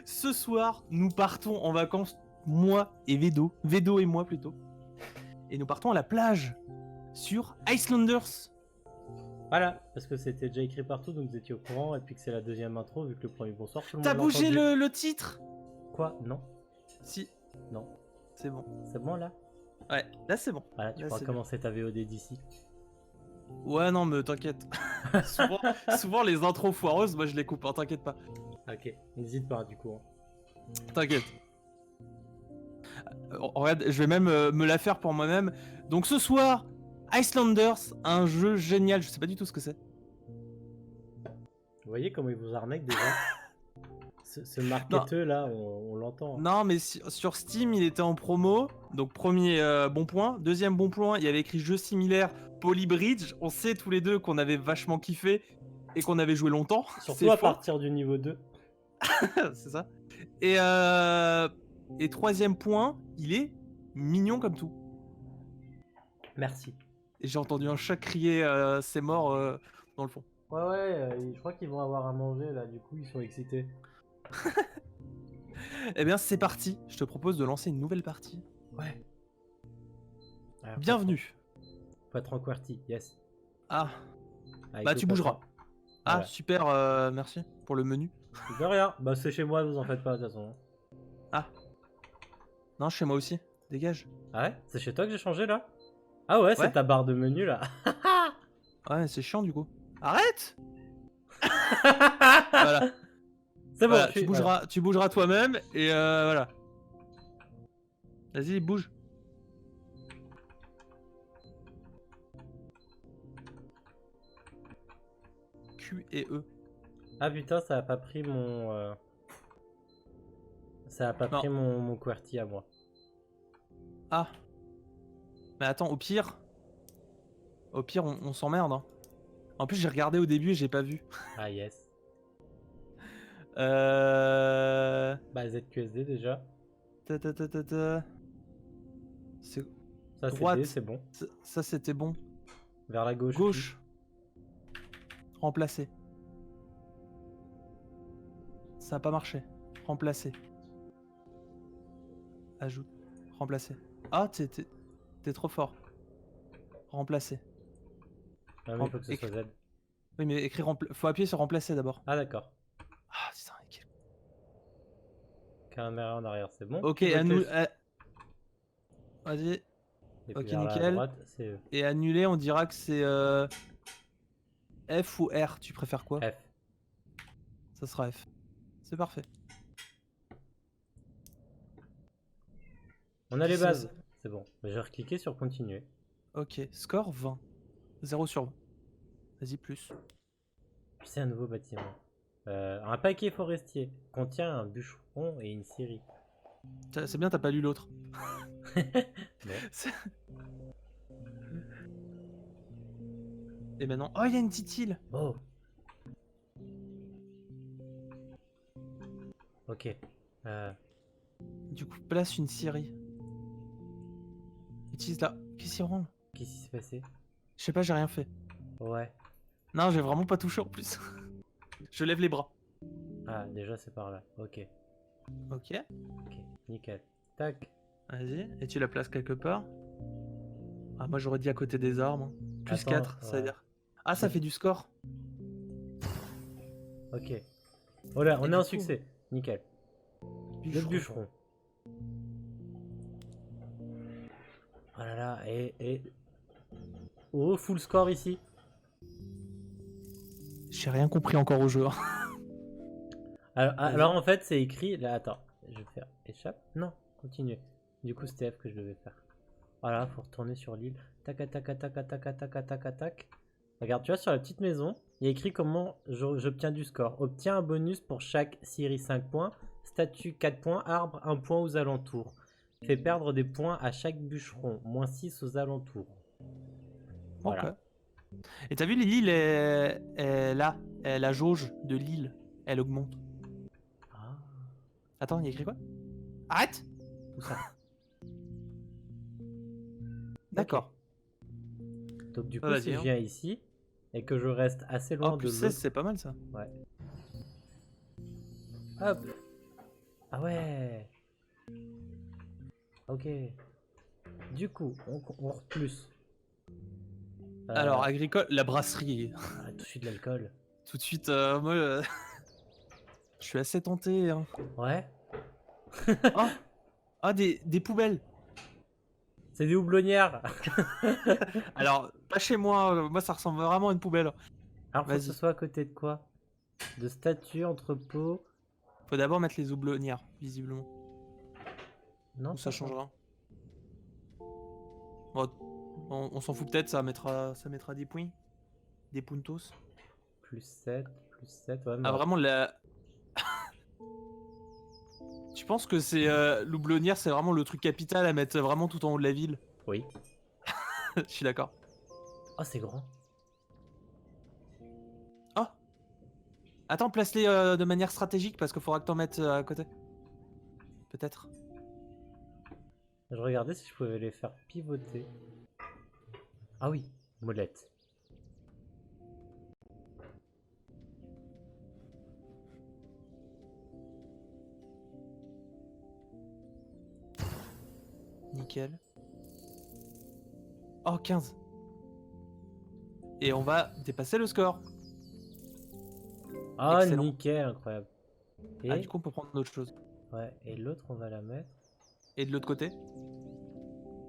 Ce soir, nous partons en vacances, moi et Vedo. Vedo et moi plutôt. Et nous partons à la plage sur Icelanders. Voilà, parce que c'était déjà écrit partout, donc vous étiez au courant, et puis que c'est la deuxième intro, vu que le premier bonsoir, tout le monde T'as l'a bougé entendu. le titre? Quoi? Non. Si, Non. c'est bon. C'est bon là? Ouais, là c'est bon. Voilà, tu Là, pourras c'est commencer ta VOD d'ici. Ouais, non, mais t'inquiète. souvent, les intros foireuses, moi je les coupe, hein, t'inquiète pas. Ok, n'hésite pas du coup. Hein. T'inquiète. Regarde, je vais même me la faire pour moi-même. Donc ce soir, Icelanders, un jeu génial, je sais pas du tout ce que c'est. Vous voyez comment il vous arnaque déjà? Ce Non, marketeur là, on l'entend. Hein. non, mais sur Steam, il était en promo. Donc premier bon point. Deuxième bon point, il y avait écrit jeu similaire, Polybridge. On sait tous les deux qu'on avait vachement kiffé et qu'on avait joué longtemps. Surtout à partir du niveau 2. C'est ça. Et troisième point, il est mignon comme tout. Merci. Et j'ai entendu un chat crier c'est mort dans le fond. Ouais, je crois qu'ils vont avoir à manger là, du coup ils sont excités. Eh bien, c'est parti. Je te propose de lancer une nouvelle partie. Ouais. Alors, Bienvenue. Faut être en QWERTY, yes. Ah, Avec bah le tu bougeras. patron. Ah, Voilà. super, merci pour le menu. De rien, bah c'est chez moi, vous en faites pas de toute façon. Ah. Non, chez moi aussi. Dégage. Ah ouais? C'est chez toi que j'ai changé là? Ah ouais, c'est Ouais. ta barre de menu là. Ouais, c'est chiant du coup. Arrête. Voilà. C'est bon, Voilà, je suis... voilà. tu bougeras toi-même et voilà. Vas-y, bouge. Q et E. Ah putain, ça a pas pris mon... Ça a pas Non. pris mon QWERTY à moi. Ah. Mais attends, au pire, on s'emmerde. Hein. En plus, j'ai regardé au début et j'ai pas vu. Ah yes. Bah ZQSD déjà. Ta, ta, ta, ta, ta. C'est Ça c'est droite. D, c'est bon. Ça c'était bon. Vers la gauche. Gauche. Remplacer. Ça a pas marché. Remplacer. Ajoute. Remplacer. Ah, t'es trop fort. Remplacer. Ah mais il faut que ce soit Z. Oui, mais écrire faut appuyer sur remplacer d'abord. Ah d'accord. Ah, putain, Caméra en arrière, c'est bon. ok, vas-y. Et Ok, puis vers la nickel. droite, c'est E. Et annuler, on dira que c'est F ou R. Tu préfères quoi? F. Ça sera F. C'est parfait. On a les bases. C'est bon. Je vais recliquer sur continuer. Ok, score 20. 0 sur 20. Vas-y, plus. C'est un nouveau bâtiment. Un paquet forestier contient un bûcheron et une scierie. C'est bien, t'as pas lu l'autre. Et maintenant... Oh, il y a une petite île. Oh. Ok. Du coup, place une scierie. Utilise la... Qu'est-ce qu'il rend? Qu'est-ce qui s'est passé? Je sais pas, j'ai rien fait. Ouais. Non, j'ai vraiment pas touché en plus. Je lève les bras. Ah, déjà c'est par là. Ok. Ok. Ok. Nickel. Tac. Vas-y. Et tu la places quelque part. Ah, moi j'aurais dit à côté des arbres. Hein. Plus Attends, 4, ça veut dire. Ah, ça fait du score. Ok. Oh là, on Et est du en coup, succès. Nickel. Le bûcheron. Oh là là, et... Oh, full score ici. J'ai rien compris encore au jeu. Hein. Alors en fait, c'est écrit... Là, attends. Je vais faire échappe. Non, continuer. Du coup, c'était F que je devais faire. Voilà, faut retourner sur l'île. Tac, tac, tac, tac, tac, tac, tac, tac, tac. Regarde, tu vois, sur la petite maison, il y a écrit comment j'obtiens du score. Obtiens un bonus pour chaque scierie 5 points, statue 4 points, arbre 1 point aux alentours. Fait perdre des points à chaque bûcheron, moins 6 aux alentours. Voilà. Ok. Et t'as vu, l'île est là. La jauge de l'île, elle augmente. Ah. Attends, il y a écrit quoi? Arrête! Tout ça. D'accord. Okay. Donc du coup, Ah, si je viens ici et que je reste assez loin oh, de plus 16, c'est pas mal ça. Ouais. Hop. Ah ouais. Ok. Du coup, on plus. Alors, agricole, la brasserie. Tout de suite de l'alcool. Tout de suite, moi, je suis assez tenté. Hein. Ouais. Oh, ah, des poubelles. C'est des houblonnières. Alors, pas chez moi. Moi, ça ressemble vraiment à une poubelle. Alors, faut que ce Vas-y. soit à côté de quoi? De statues, entrepôt. Faut d'abord mettre les houblonnières, visiblement. Non, Ou ça changera. Bon, on s'en fout peut-être, ça mettra des points. Des puntos. Plus 7, plus 7. Ouais, Ah, bah, vraiment, la. Tu penses que c'est l'houblonnière, c'est vraiment le truc capital à mettre vraiment tout en haut de la ville? oui. Je suis d'accord. Oh, c'est grand. Oh, attends, place-les de manière stratégique parce qu'il faudra que t'en mettes à côté. Peut-être. Je regardais si je pouvais les faire pivoter. Ah oui, molette. Nickel. Oh, 15. Et on va dépasser le score. Ah, Excellent. nickel, incroyable. Et, Ah, du coup, on peut prendre autre chose. ouais, et l'autre, on va la mettre. Et de l'autre côté?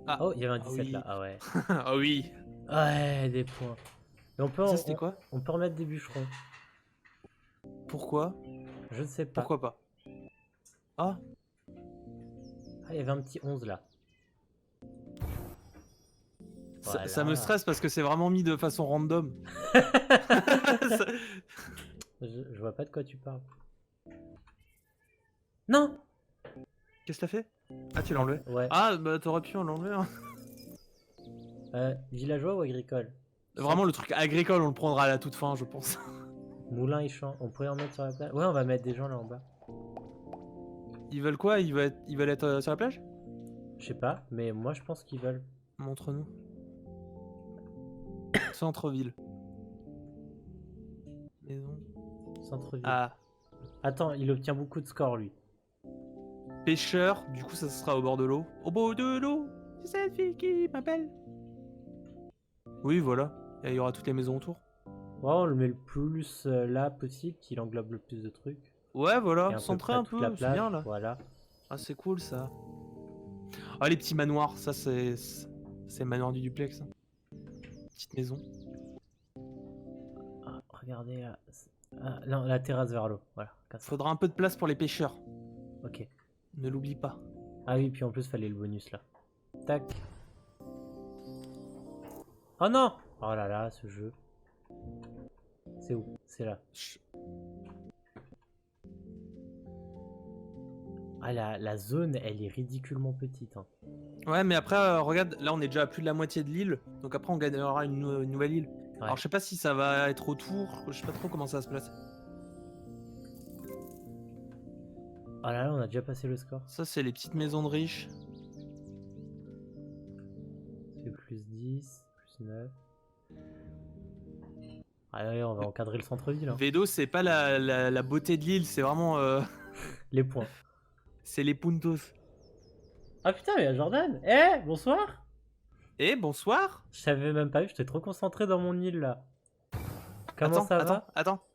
Ah. Oh, il y avait un Ah 17 oui. là. Ah ouais. Ah oui. Ouais, des points. Et on peut, Ça, c'était quoi? on peut remettre des bûcherons. Pourquoi? Je ne sais pas. Pourquoi pas? Ah. Ah, il y avait un petit 11 là. Ça me Voilà. stresse parce que c'est vraiment mis de façon random. Ça- Je vois pas de quoi tu parles. Non! Qu'est-ce que t'as fait? Ah, tu l'as enlevé? Ouais. Ah, bah t'aurais pu l'enlever. Hein. Villageois ou agricole? Vraiment, le truc agricole, on le prendra à la toute fin, je pense. Moulin et champ. On pourrait en mettre sur la plage? Ouais, on va mettre des gens là en bas. Ils veulent quoi? Ils veulent être sur la plage? Je sais pas, mais moi je pense qu'ils veulent. Montre-nous. Centre-ville. Maison. Centre-ville. Ah. Attends, il obtient beaucoup de scores lui. Pêcheur, du coup, ça sera au bord de l'eau. Au bord de l'eau, c'est cette fille qui m'appelle. Oui, voilà. Et il y aura toutes les maisons autour. Ouais, on le met le plus là possible, qu'il englobe le plus de trucs. Ouais, Et voilà. à peu Centré près un toute la peu, c'est plage, bien là. voilà. Ah, c'est cool ça. Ah, les petits manoirs, ça c'est le manoir du duplex. Hein. Petite maison. Ah, regardez là. Ah, non, la terrasse vers l'eau. Voilà. Comme ça. Faudra un peu de place pour les pêcheurs. Ok. Ne l'oublie pas. Ah oui, puis en plus, fallait le bonus là. Tac. Oh non! Oh là là, ce jeu. C'est où? C'est là. Chut. Ah, la zone, elle est ridiculement petite. Hein. Ouais, mais après, regarde, là on est déjà à plus de la moitié de l'île. Donc après, on gagnera une nouvelle île. Ouais. Alors, je sais pas si ça va être autour. Je sais pas trop comment ça va se placer. Oh là là, on a déjà passé le score. Ça, c'est les petites maisons de riches. C'est plus 10, plus 9. Allez, on va encadrer le centre-ville. Hein. Vedo, c'est pas la beauté de l'île, c'est vraiment. Les points. C'est les puntos. Ah putain, mais il y a Jordan! Eh, bonsoir! Eh, bonsoir! Je savais même pas vu, j'étais trop concentré dans mon île là. Comment ça va?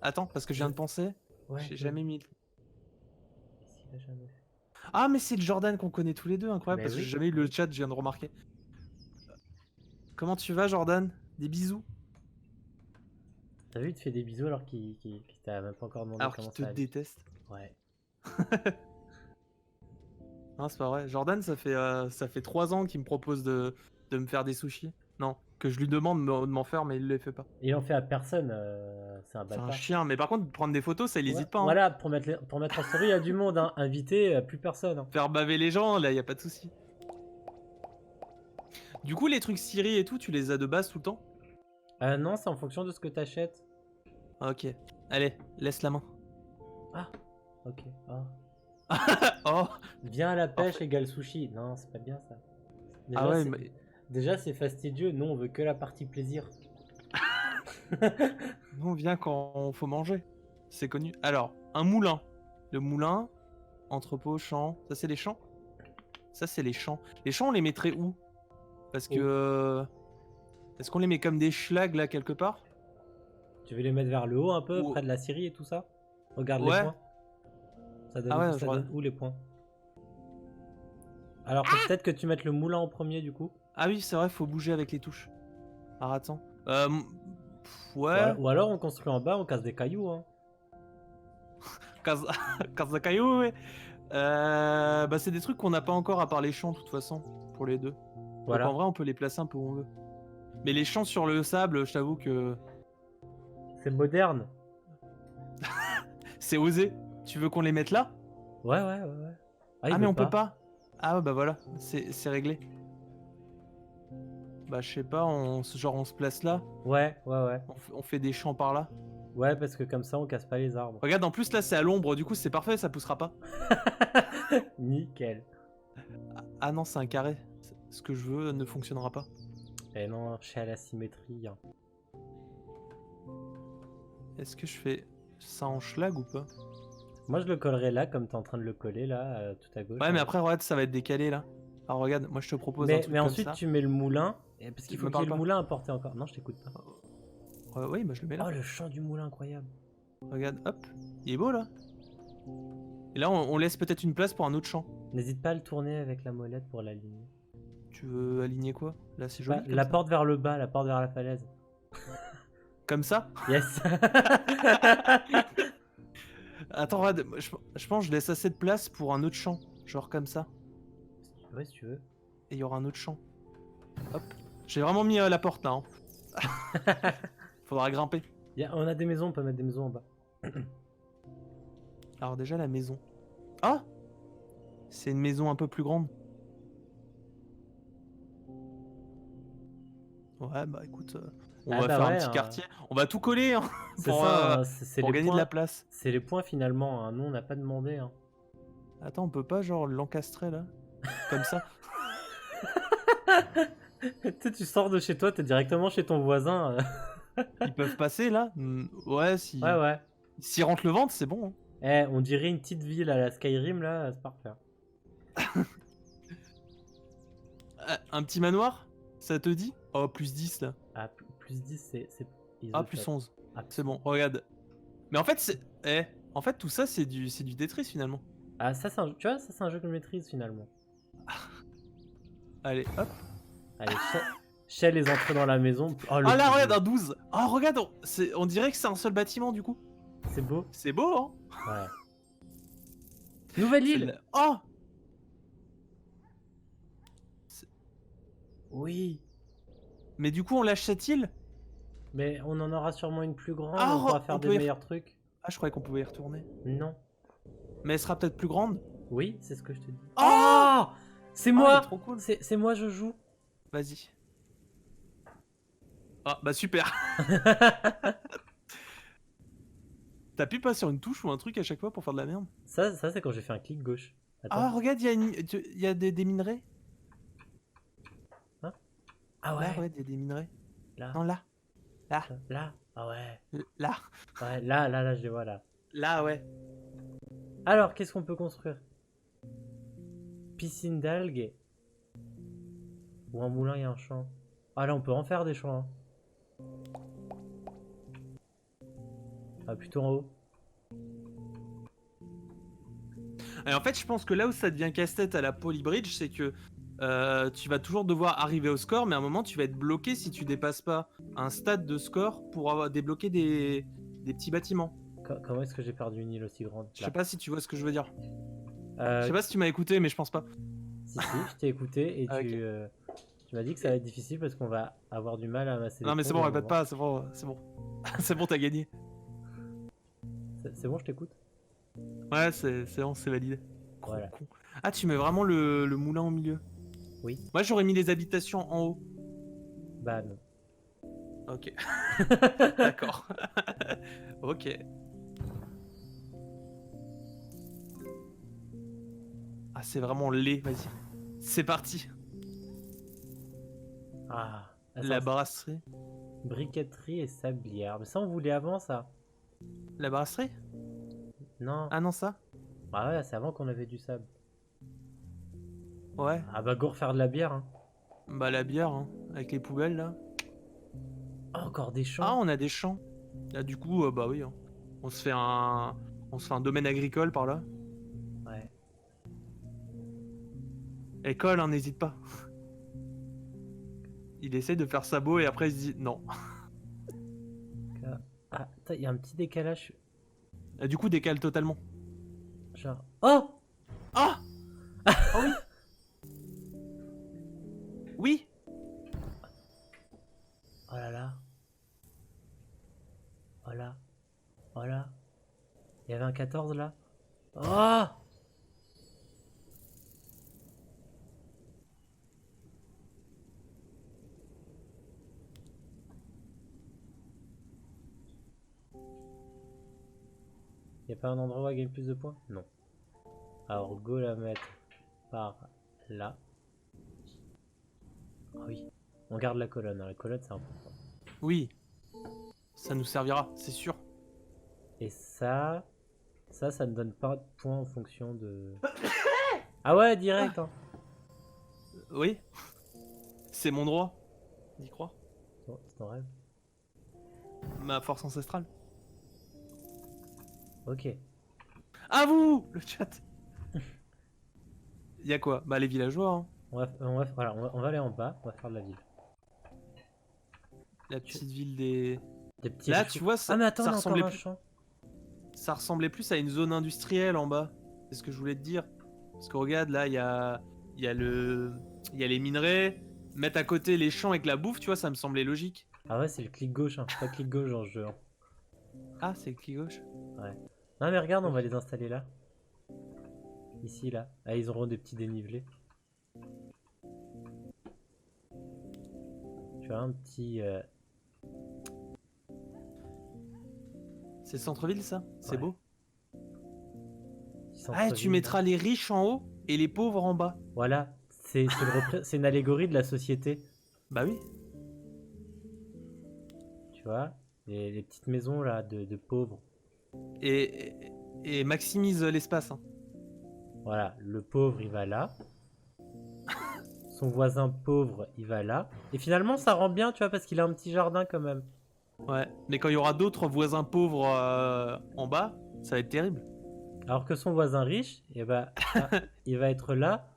Attends, parce que je viens de penser. Ouais. J'ai jamais mis. Qu'est-ce qu'il a jamais fait? Ah, mais c'est le Jordan qu'on connaît tous les deux, incroyable, Mais parce que oui. j'ai jamais eu le chat, je viens de remarquer. Comment tu vas, Jordan? Des bisous? T'as vu, il te fait des bisous alors qu'il t'a même pas encore demandé Alors comment qu'il te ça allait. déteste. Ouais. Non, c'est pas vrai. Jordan, ça fait 3 ans qu'il me propose de me faire des sushis. Non, que je lui demande de m'en faire, mais il les fait pas. Il en fait à personne, c'est un C'est un bâtard. chien, mais par contre, prendre des photos, ça, il Ouais, hésite pas. Hein. voilà, pour mettre en story, il y a du monde, hein. Invité, plus personne. Hein. Faire baver les gens, là, y a pas de souci. Du coup, les trucs Siri et tout, tu les as de base tout le temps? Non, c'est en fonction de ce que t'achètes. Ok. Allez, laisse la main. Ah, ok. Ah. Oh. Viens à la pêche égale sushi. Non, c'est pas bien ça. Déjà, Ah ouais, c'est... mais... Déjà, c'est fastidieux. Nous, on veut que la partie plaisir. Nous, on vient quand faut manger. C'est connu. Alors, un moulin. Le moulin, entrepôt, champ. Ça, c'est les champs? Ça, c'est les champs. Les champs, on les mettrait où? Parce que... Est-ce qu'on les met comme des schlags, là, quelque part? Tu veux les mettre vers le haut un peu, Ou- près de la Syrie et tout ça? Regarde les Ouais. points. Ça donne, Ah ouais, ça je donne où les points? Alors peut-être que tu mettes le moulin en premier du coup. Ah oui, c'est vrai, faut bouger avec les touches. Alors, attends. Ou, Ouais. ou alors on construit en bas, on casse des cailloux. Hein. Casse casse de cailloux, ouais. Bah, c'est des trucs qu'on n'a pas encore à part les champs, de toute façon, pour les deux. Voilà. Donc en vrai, on peut les placer un peu où on veut. Mais les champs sur le sable, je t'avoue que C'est moderne. c'est osé. Tu veux qu'on les mette là? Ouais. Ah, il mais veut on peut pas. Ah ouais, bah voilà, c'est réglé. Bah je sais pas, genre on se place là, Ouais. on fait des champs par là. Ouais, parce que comme ça on casse pas les arbres. Regarde, en plus là c'est à l'ombre, du coup c'est parfait, ça poussera pas. Nickel. Ah non, c'est un carré. Ce que je veux ne fonctionnera pas. Et non, je suis à la symétrie. Hein. Est-ce que je fais ça en schlag ou pas? Moi je le collerai là, comme t'es en train de le coller là, tout à gauche. Ouais, mais après regarde, ça va être décalé là. Alors regarde, moi je te propose un Mais, truc mais comme ensuite ça. tu mets le moulin, parce qu'il Tu faut me qu'il y ait parles le pas. moulin à porter encore. Non, je t'écoute pas. Oui, bah je le mets là. Oh, le chant du moulin, incroyable. Regarde, hop, il est beau là. Et là on laisse peut-être une place pour un autre champ. N'hésite pas à le tourner avec la molette pour l'aligner. Tu veux aligner quoi? Là c'est joli. Comme La ça. porte vers le bas, la porte vers la falaise. Comme ça? Yes. Attends, regarde, je pense que je laisse assez de place pour un autre champ. Genre comme ça. Ouais, si tu veux. Et il y aura un autre champ. Hop. J'ai vraiment mis la porte là. Hein. Faudra grimper. On a des maisons, on peut mettre des maisons en bas. Alors déjà la maison. Ah! C'est une maison un peu plus grande. Ouais, bah écoute, on va faire un petit quartier. On va tout coller hein, C'est pour, ça, hein, c'est pour les gagner points. de la place. C'est les points finalement. Hein. Nous, on n'a pas demandé. Hein. Attends, on peut pas genre l'encastrer là? Comme ça? Tu sais, tu sors de chez toi, t'es directement chez ton voisin. Ils peuvent passer là? Ouais, si. Ouais. S'ils rentrent le ventre, c'est bon. Hein. Eh, on dirait une petite ville à la Skyrim là, c'est parfait. Un petit manoir? Ça te dit? Oh, plus 10 là. Ah, plus 10, c'est. Ah, plus 11. Ah, C'est bon, regarde. Mais en fait, c'est. En fait, tout ça, c'est du Tetris finalement. Ah, ça, c'est un... tu vois, ça, c'est un jeu que je maîtrise finalement. Allez, hop. Allez, Shell les entrées dans la maison. Oh, Ah là, regarde, un 12. Oh, regarde, on dirait que c'est un seul bâtiment du coup. C'est beau. C'est beau, hein? Ouais. Nouvelle île. Oh! Oui. Mais du coup, on lâche cette île? Mais on en aura sûrement une plus grande, Ah, on pourra faire on des peut y meilleurs trucs. Ah, je croyais qu'on pouvait y retourner. Non. Mais elle sera peut-être plus grande? Oui, c'est ce que je te dis. Oh! C'est Ah, moi. il est trop cool. C'est moi, je joue. Vas-y. Ah, bah super. T'appuies pas sur une touche ou un truc à chaque fois pour faire de la merde? Ça c'est quand j'ai fait un clic gauche. Attends. Ah, regarde, il y a des minerais. Hein? Ah ouais. Là, regarde, il y a des minerais. Là. Non, là. Là. Là. Ah ouais. Là. Ouais, là, je les vois là. Là, ouais. Alors, qu'est-ce qu'on peut construire? Piscine d'algues. Ou un moulin et un champ. Ah là, on peut en faire des champs. Hein. Ah, plutôt en haut. Et en fait, je pense que là où ça devient casse-tête à la Polybridge, c'est que tu vas toujours devoir arriver au score, mais à un moment, tu vas être bloqué si tu dépasses pas un stade de score pour débloquer des petits bâtiments. Comment est-ce que j'ai perdu une île aussi grande? Je sais pas si tu vois ce que je veux dire. Euh, Je sais pas si tu m'as écouté, mais je pense pas. Si, je t'ai écouté et Ah, tu m'as dit que ça va être difficile parce qu'on va avoir du mal à amasser. Non, mais c'est bon, répète pas, c'est bon. C'est bon, t'as gagné. C'est bon, je t'écoute. Ouais, c'est bon, c'est validé. Voilà. Con. Ah, tu mets vraiment le moulin au milieu? Oui. Moi, j'aurais mis les habitations en haut. Bah non. Ok. D'accord. Ok. Ah, c'est vraiment laid, vas-y. C'est parti. Ah. La brasserie. Briqueterie et sablière. Mais ça, on voulait avant ça. La brasserie? Non. Ah non, ça? Ah ouais, c'est avant qu'on avait du sable. Ouais. Ah bah go refaire de la bière, hein. Bah la bière, hein, avec les poubelles là. Oh, encore des Ah, champs. on a des champs. Là, du coup, bah oui. Hein. On se fait un, on se fait un domaine agricole par là. Ouais. École, hein, n'hésite pas. Il essaie de faire sabot et après il se dit non. Ah, il y a un petit décalage. Et du coup, décale totalement. Genre. Oh! Ah! Ah oui! Oui! Oh là là. Oh là. Oh là. Il y avait un 14 là. Oh! Y a pas un endroit où il gagne plus de points? Non. Alors go la mettre par là. Ah oui. On garde la colonne, hein. La colonne c'est important. Oui. Ça nous servira, c'est sûr. Et ça ne donne pas de points en fonction de... Ah ouais, direct, hein. Oui. C'est mon droit. D'y croire. C'est ton rêve. Ma force ancestrale. Ok. À vous, le chat. Y a quoi? Bah les villageois, hein. Voilà, on va aller en bas, on va faire de la ville. La petite ville des... Des petits Là, richoux. tu vois, Ah mais attends, ça on a encore ressemblait un plus... champ. Ça ressemblait plus à une zone industrielle en bas. C'est ce que je voulais te dire. Parce que regarde, là, il y a le... Il y a les minerais. Mettre à côté les champs avec la bouffe, tu vois, ça me semblait logique. Ah ouais, c'est le clic gauche, hein. Pas clic gauche dans ce jeu, hein. Ah, c'est le clic gauche. Ouais. Non mais regarde, on va les installer là. Ici, là. Ah, ils auront des petits dénivelés. Tu vois, un petit... C'est centre-ville, ça? C'est Ouais. beau. petit Ah, tu centre-ville, mettras là. les riches en haut et les pauvres en bas. Voilà. C'est une allégorie de la société. Bah oui. Tu vois, les petites maisons là de pauvres. Et, et maximise l'espace. Hein. Voilà, le pauvre il va là. Son voisin pauvre il va là. Et finalement ça rend bien, tu vois, parce qu'il a un petit jardin quand même. Ouais. Mais quand il y aura d'autres voisins pauvres en bas, ça va être terrible. Alors que son voisin riche, eh ben, ah, il va être là.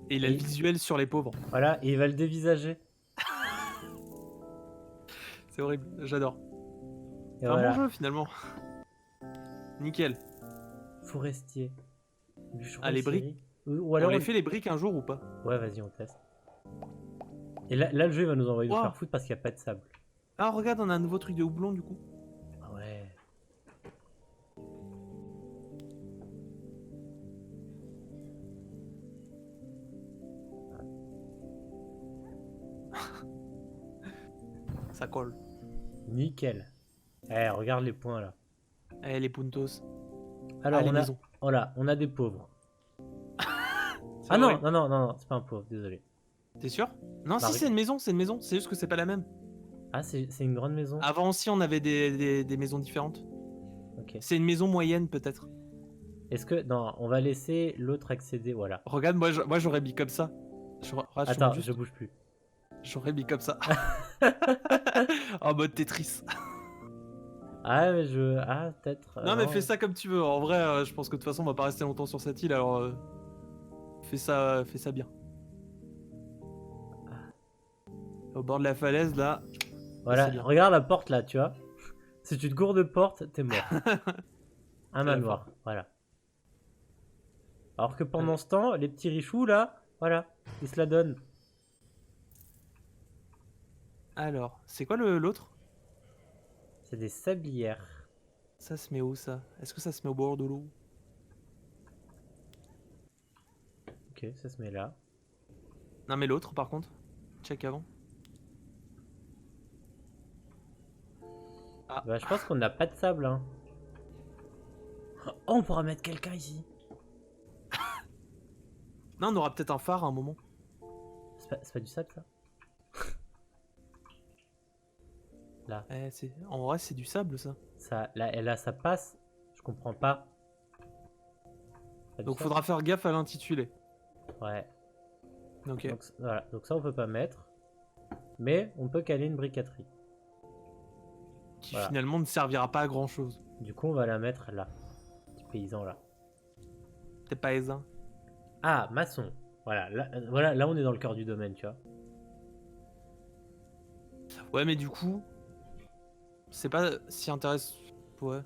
Et il a le visuel sur les pauvres. Voilà, et il va le dévisager. C'est horrible, j'adore. Et C'est un voilà. bon jeu finalement. Nickel. Forestier. Bûcheron Ah, les briques. scierie. Ou On alors les fait les briques un jour ou pas? Ouais, vas-y, on teste. Et là, le jeu il va nous envoyer nous Wow. faire foutre parce qu'il n'y a pas de sable. Ah, regarde, on a un nouveau truc de houblon du coup. Ah ouais. Ça colle. Nickel. Eh, regarde les points là. Eh, les puntos. Alors, les on a, maisons. voilà, on a des pauvres. C'est Ah non, horrible. non, c'est pas un pauvre, désolé. T'es sûr? Non, Bah, si, c'est une maison, c'est une maison. C'est juste que c'est pas la même. Ah, c'est une grande maison. Avant aussi, on avait des maisons différentes. Ok. C'est une maison moyenne peut-être. Est-ce que... Non, on va laisser l'autre accéder, voilà. Regarde, moi j'aurais mis comme ça. Attends, je bouge plus. J'aurais mis comme ça. En mode Tetris. Ah, mais je... Ah, peut-être... Non, mais fais ça comme tu veux. En vrai, je pense que de toute façon, on va pas rester longtemps sur cette île, alors fais ça bien. Au bord de la falaise, là. Voilà, c'est bien. regarde la porte là, tu vois. Si tu te gourdes de porte, t'es mort. Un la manoir, voilà. Alors que pendant ce temps, les petits richoux là, voilà, ils se la donnent. Alors, c'est quoi l'autre? C'est des sablières. Ça se met où ça? Est-ce que ça se met au bord de l'eau? Ok, ça se met là. Non, mais l'autre par contre. Check avant. Ah. Bah, je pense qu'on n'a pas de sable, hein. Oh, on pourra mettre quelqu'un ici. Non, on aura peut-être un phare à un moment. C'est pas du sable, ça? Là. En vrai, c'est du sable ça. Ça, là, et là, ça passe. Je comprends pas. T'as vu Donc ça? faudra faire gaffe à l'intitulé. Ouais. Ok. Donc, voilà. Donc ça, on peut pas mettre. Mais on peut caler une briqueterie. Qui Voilà. finalement ne servira pas à grand chose. Du coup, on va la mettre là. Petit paysan là. T'es pas aisin. Ah, maçon. Voilà, là, on est dans le cœur du domaine, tu vois. Ouais, mais du coup, c'est pas si intéressant. Ouais.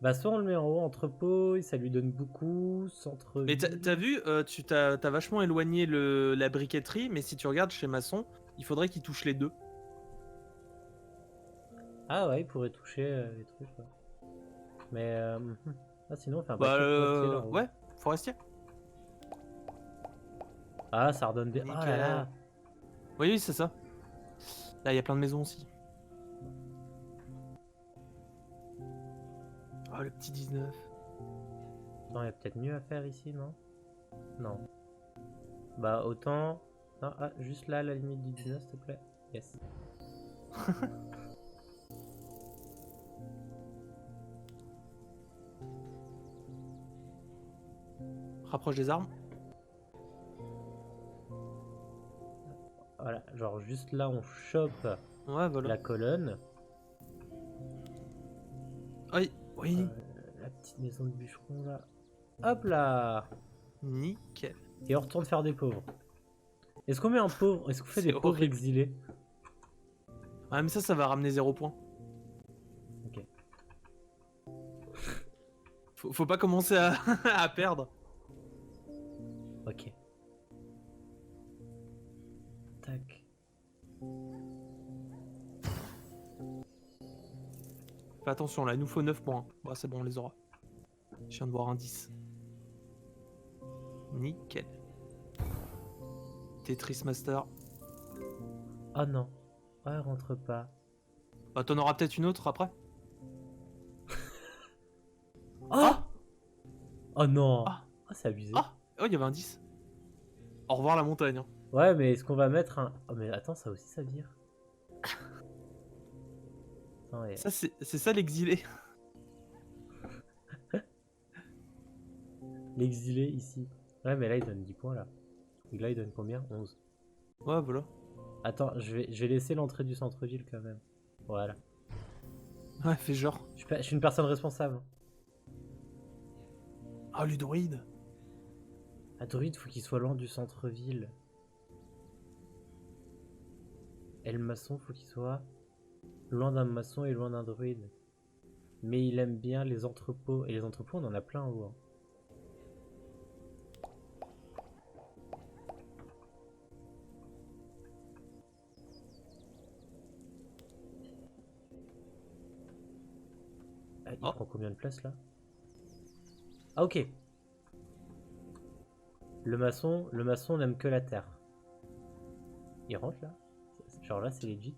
Bah, soit on le met en haut, entrepôt, et ça lui donne beaucoup. Mais Centre-ville. t'as vu, t'as vachement éloigné la briqueterie, mais si tu regardes chez Maçon, il faudrait qu'il touche les deux. Ah ouais, il pourrait toucher les trucs. Ouais. Mais ah, sinon, on fait un Bah, paquet forestier là en haut. ouais, forestier. Ah, ça redonne des. Oh là Nickel. là. Oui, oui, c'est ça. Là, il y a plein de maisons aussi. Oh, le petit 19. Attends, il y a peut-être mieux à faire ici, non? Non. Bah, autant. Non, ah, juste là, à la limite du 19, s'il te plaît. Yes. Rapproche des armes. Voilà, genre juste là, on chope Ouais, voilà. la colonne. Oui, oui. La petite maison de bûcheron là. Hop là. Nickel. Et on retourne faire des pauvres. Est-ce qu'on met un pauvre? Est-ce qu'on fait C'est des pauvres horrible. exilés? Ouais, mais ça va ramener 0 points. Ok. Faut pas commencer à, à perdre. Ok. Tac. Fais attention, là, il nous faut 9 points. Bon, c'est bon, on les aura. Je viens de voir un 10. Nickel. Tetris Master. Oh non. Oh, elle rentre pas. Bah, t'en auras peut-être une autre après. Oh! Ah! Oh non. Ah! Oh, c'est abusé. Ah! Oh, il y avait un 10. Au revoir la montagne. Hein. Ouais, mais est-ce qu'on va mettre un... Oh, mais attends, ça aussi, ça vire. Attends, et- Ça, c'est ça l'exilé. L'exilé ici. Ouais, mais là, il donne 10 points, là. Et là, il donne combien? 11. Ouais, voilà. Attends, je vais laisser l'entrée du centre-ville, quand même. Voilà. Ouais, fais genre. Je suis une personne responsable. Ah, le druide. Un druide, faut qu'il soit loin du centre-ville. Et le maçon, faut qu'il soit loin d'un maçon et loin d'un druide. Mais il aime bien les entrepôts. Et les entrepôts, on en a plein en haut. Hein. Ah, il Oh. prend combien de place là? Ah ok. Le maçon n'aime que la terre. Il rentre là? Genre là c'est legit.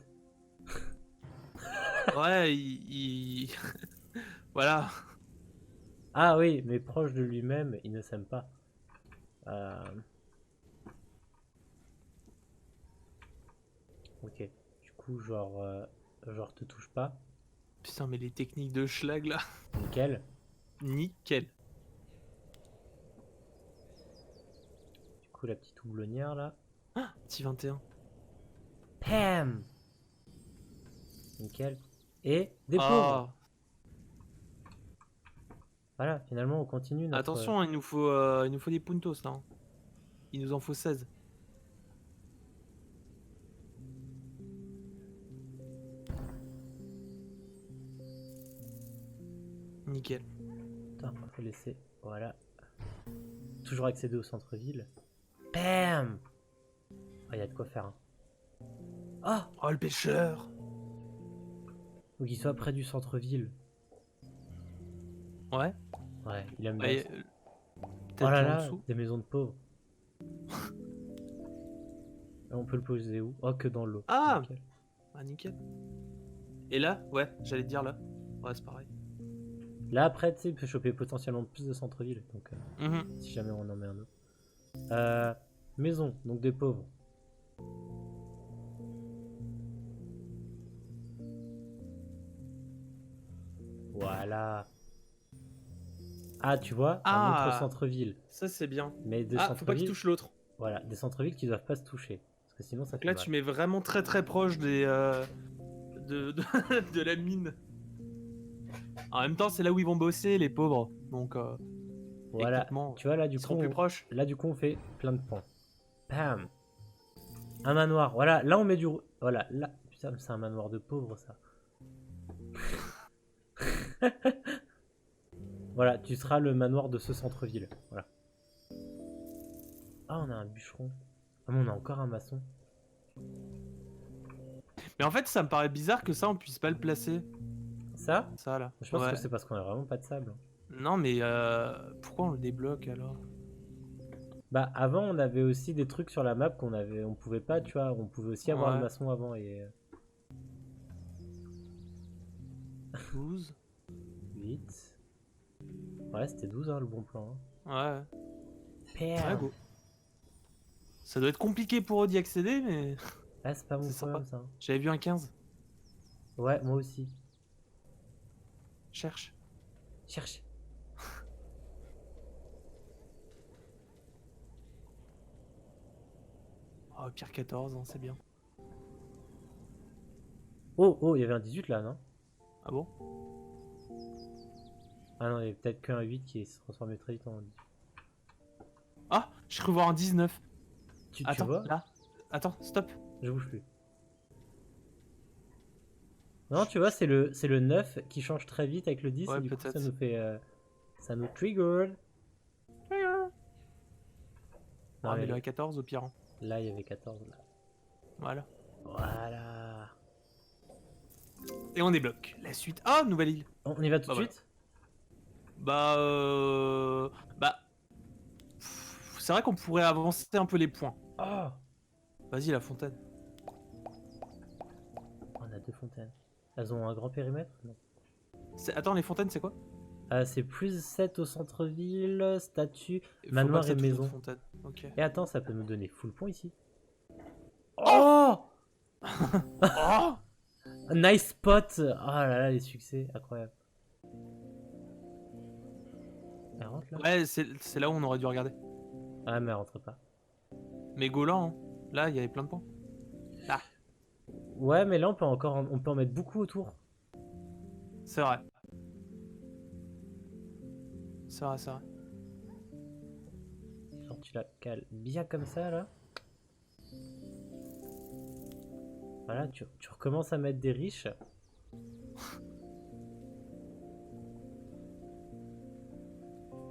Ouais, il... voilà. Ah oui, mais proche de lui-même, il ne s'aime pas. Euh, Ok. Du coup, genre te touche pas. Putain, mais les techniques de schlag là. Nickel. Nickel. Du coup, la petite houblonnière là. Ah, petit 21. Pam. Nickel. Et des pauvres. Ah, Voilà, finalement on continue notre... attention, hein, il nous faut des puntos là. Hein. Il nous en faut 16. Nickel. Attends, faut laisser... Voilà. Toujours accéder au centre-ville. Bam. Ah, y a de quoi faire. Hein. Ah, Oh, le pêcheur. faut qu'il soit près du centre-ville. Ouais. Ouais, il aime bien. Ouais, ça. Oh peut-être là en là, dessous. des maisons de pauvres. On peut le poser où? Oh, que dans l'eau. Ah, Nickel. ah, nickel. Et là, ouais, j'allais te dire là. Ouais, c'est pareil. Là, après, tu sais, il peut choper potentiellement plus de centre-ville. Donc, Mhm. si jamais on en met un autre. Maison, donc des pauvres. Voilà. Ah, tu vois, un autre Ah, centre-ville. ça c'est bien. Mais des Ah, faut pas qu'il centres-villes, touche l'autre. voilà, des centres-villes qui doivent pas se toucher. Parce que sinon, ça Donc fait là, mal. tu mets vraiment très très proche de la mine. En même temps, c'est là où ils vont bosser, les pauvres. Donc, Voilà, techniquement, tu vois, ils seront plus proches. là, du coup, on fait plein de points. Bam! Un manoir, voilà, là, on met du... Voilà, là... Putain, mais c'est un manoir de pauvres, ça. Voilà, tu seras le manoir de ce centre-ville. Voilà. Ah, on a un bûcheron. Ah, mais on a encore un maçon. Mais en fait, ça me paraît bizarre que ça, on puisse pas le placer. Ça? Ça, là. Je pense que Ouais. c'est parce qu'on a vraiment pas de sable. Non, mais pourquoi on le débloque alors? Bah, avant, on avait aussi des trucs sur la map on pouvait pas, tu vois, on pouvait aussi avoir le Ouais. maçon avant et... 12. 8... Ouais, c'était 12, hein, le bon plan. Ouais. Hein. Ouais, go. Ça doit être compliqué pour eux d'y accéder, mais Ah, c'est pas mon c'est sympa. problème, ça. J'avais vu un 15. Ouais, moi aussi. Cherche. Cherche. Oh, pire 14, hein, c'est bien. Oh, oh, il y avait un 18 là, non? Ah bon? Ah non, il y avait peut-être qu'un 8 qui se transformait très vite en 18. Ah, j'ai cru voir un 19. Tu Attends, vois? là. Attends, stop. Je bouge plus. Non, tu vois, c'est le 9 qui change très vite avec le 10 et Ouais, du coup, ça peut-être. nous fait... ça nous trigger. Non, Ah, mais mais le A14 au pire. Hein. là, il y avait 14 là. Voilà. Voilà. Et on débloque la suite. Ah, nouvelle île. On y va tout Bah de voilà. suite? Bah, bah, c'est vrai qu'on pourrait avancer un peu les points. Oh! Vas-y, la fontaine. On a deux fontaines. Elles ont un grand périmètre? Non. Attends, les fontaines, c'est quoi? C'est plus 7 au centre-ville, statue, Il faut manoir max et à toutes les maison. fontaines. Ok. Et attends, ça peut nous donner full point ici. Oh. Oh! Oh. Nice spot! Oh là là, les succès, incroyable. Elle rentre là? Ouais, c'est là où on aurait dû regarder. Ah, mais elle rentre pas. Mais Golan, hein. Là, il y avait plein de points. Là, Ouais, mais là, on peut en mettre beaucoup autour. c'est vrai. C'est vrai, c'est vrai. Genre, tu la cales bien comme ça, là. Voilà, tu recommences à mettre des riches.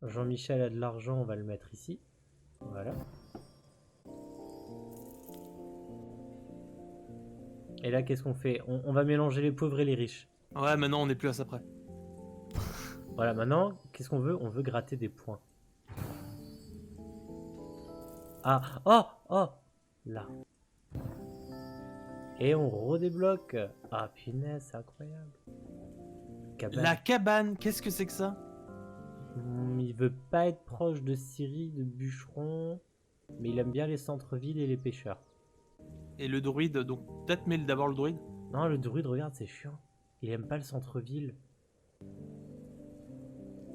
Jean-Michel a de l'argent, on va le mettre ici. Voilà. Et là, qu'est-ce qu'on fait? On va mélanger les pauvres et les riches. Ouais, maintenant, on est plus à ça près. Voilà, maintenant, qu'est-ce qu'on veut? On veut gratter des points. Ah, oh, oh, là. Et on redébloque. Ah, punaise, c'est incroyable. Cabane. La cabane, qu'est-ce que c'est que ça? Il veut pas être proche de Syrie, de bûcheron, mais il aime bien les centres-villes et les pêcheurs. Et le druide, donc peut-être mets d'abord le druide. Non, le druide, regarde, c'est chiant. Il aime pas le centre-ville.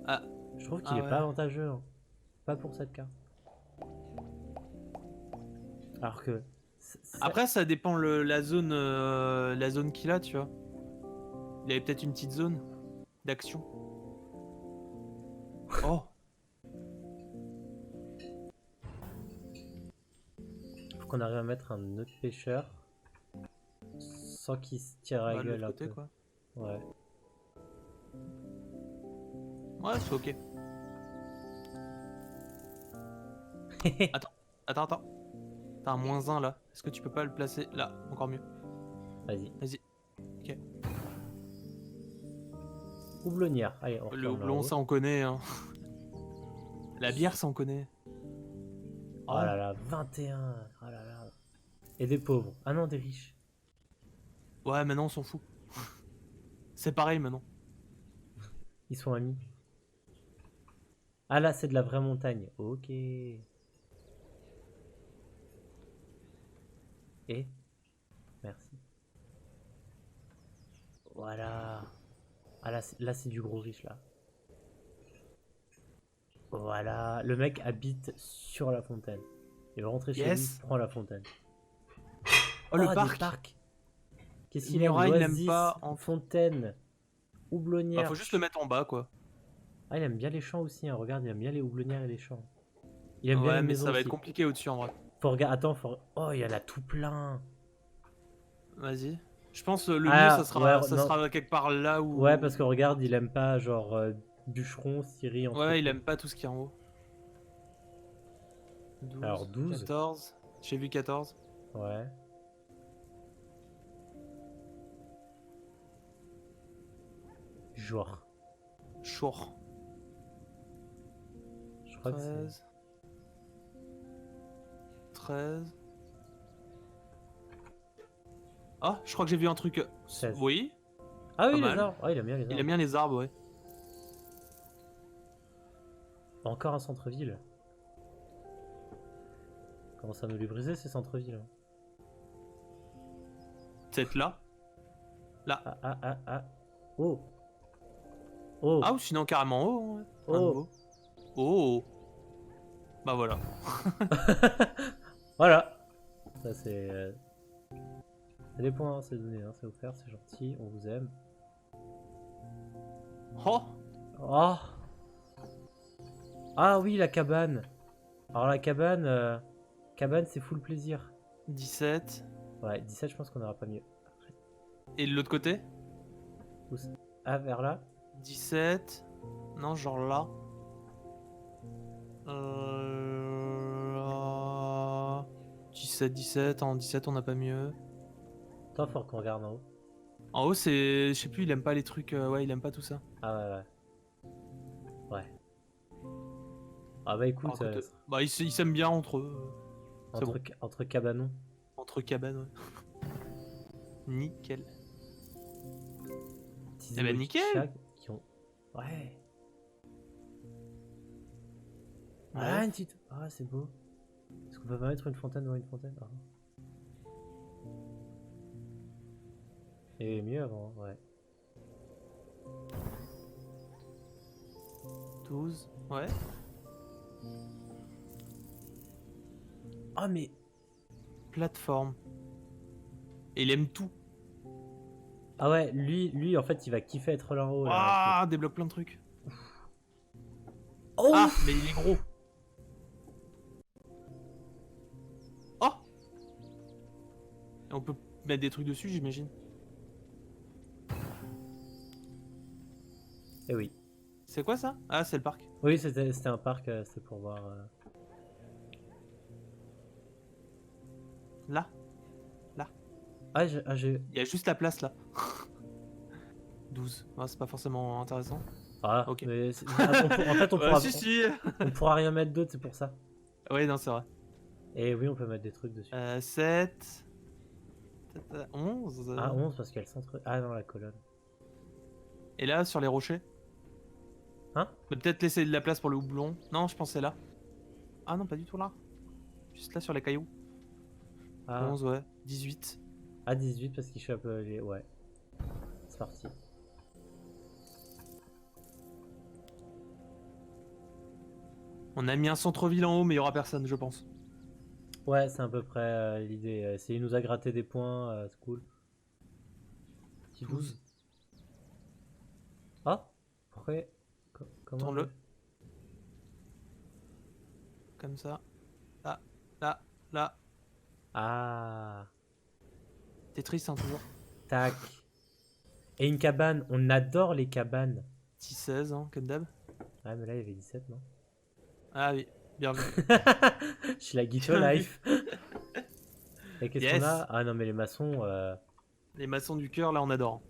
Ah, Je trouve qu'il est ouais. pas avantageux. Hein. Pas pour cette carte. Alors que... Après, ça dépend la zone qu'il a, tu vois. Il avait peut-être une petite zone d'action. Oh. Faut qu'on arrive à mettre un autre pêcheur sans qu'il se tire à la Bah, de gueule l'autre un côté, peu. quoi. Ouais. Ouais, c'est ok. Attends, attends. T'as un -1 là. Est-ce que tu peux pas le placer là? Encore mieux. Vas-y. Vas-y. Ok. Houblonnière. Allez, on Le retourne houblon, là-haut. ça on connaît. Hein. La bière, ça on connaît. Oh là là, 21. Oh là là. Et des pauvres. Ah non, des riches. Ouais, maintenant on s'en fout. C'est pareil maintenant. Ils sont amis. Ah là, c'est de la vraie montagne. Ok. Et merci. Voilà. Ah là, c'est du gros riche là. Voilà, le mec habite sur la fontaine. Il va rentrer chez lui, Yes. prend la fontaine. Oh, le des parc. parcs. Qu'est-ce qu'il aime? Murat, il l'aime L'oasis, pas en... fontaine, Bah, houblonnière. faut juste le mettre en bas, quoi. Ah, il aime bien les champs aussi, hein. Regarde, il aime bien les houblonnières et les champs. Il aime bien Ouais, les mais maisons ça va aussi. être compliqué au-dessus, en vrai. Faut regarder, attends, Oh, il y en a tout plein. Vas-y. Je pense le mieux, Ah, ouais, ça non. sera quelque part là Ouais, où... parce que regarde, il aime pas, genre, bûcheron, scierie, entre Ouais, il aime pas tout ce qui est en haut. 12, Alors, 12. 14. J'ai vu 14. Ouais. Genre. Chour. Je crois que c'est... 13. 13. Ah, je crois que j'ai vu un truc. 16. Oui, Ah oui, pas les mal. arbres. Ah, il aime bien les Il arbres. aime bien les arbres, ouais. Encore un centre-ville. Commence à nous les briser, ces centres-villes. Peut-être là. Là. Ah, ah, ah, ah. Oh. Oh. Ah, ou sinon carrément en haut. Ouais. Un Oh. nouveau. Oh. Bah voilà. Voilà. Ça, c'est... C'est des points, hein, c'est donné, hein, c'est offert, c'est gentil, on vous aime. Oh. Oh. Ah oui, la cabane. Alors la cabane, cabane c'est full plaisir. 17. Ouais, 17, je pense qu'on n'aura pas mieux. Et de l'autre côté Où ça? Ah, vers là. 17. Non, genre là. Là. 17, 17. En 17, on n'a pas mieux. Attends, faut qu'on regarde en haut. En haut, c'est. Je sais plus, il aime pas les trucs. Ouais, il aime pas tout ça. Ah ouais, ouais. Ouais. Ah bah écoute, Alors, écoute, bah, ils s'aiment bien entre eux. C'est entre, bon. entre cabanons. Entre cabanes, ouais. Nickel. Petits Eh ben, emojis de nickel. chat qui ont... Ouais. Ouais. Ah, une petite... Ah, c'est beau. Est-ce qu'on peut pas mettre une fontaine devant une fontaine? Ah. Et mieux avant, ouais. 12. Ouais. Ah, mais... Plateforme. Et il aime tout. Ah ouais, lui en fait, il va kiffer être là en haut, là. Ah, débloque plein de trucs. Oh Ah, mais il est gros. Oh. Et on peut mettre des trucs dessus, j'imagine. Eh oui. C'est quoi ça? Ah, c'est le parc. Oui, c'était un parc, c'était pour voir... Là. Ah, j'ai... Il y a juste la place là. 12. Ah, c'est pas forcément intéressant. Ah, Ok. mais en fait, on pourra... Si, si. On pourra rien mettre d'autre, c'est pour ça. Oui, non, c'est vrai. Et oui, on peut mettre des trucs dessus. 7. 11. Ah, 11 parce qu'elle centre... Ah non, la colonne. Et là, sur les rochers. Hein? Mais peut-être laisser de la place pour le houblon. Non, je pensais là. Ah non, pas du tout là. Juste là sur les cailloux. Ah, 11, ouais. 18. ah 18 parce qu'il chope les... Ouais. C'est parti. On a mis un centre-ville en haut, mais il y aura personne, je pense. Ouais, c'est à peu près l'idée. Il nous a gratté des points, c'est cool. Petit 12. Ah, pourquoi... Comment... Tourne-le. Comme ça. Là, là, là. Ah, T'es triste, hein, toujours. tac. Et une cabane, on adore les cabanes. 16, hein, comme d'hab. Ah, mais là, il y avait 17, non? Ah oui, bien vu. Je suis la Guito Life. Et qu'est-ce Yes. qu'on a? Ah non, mais les maçons... Les maçons du cœur, là, on adore.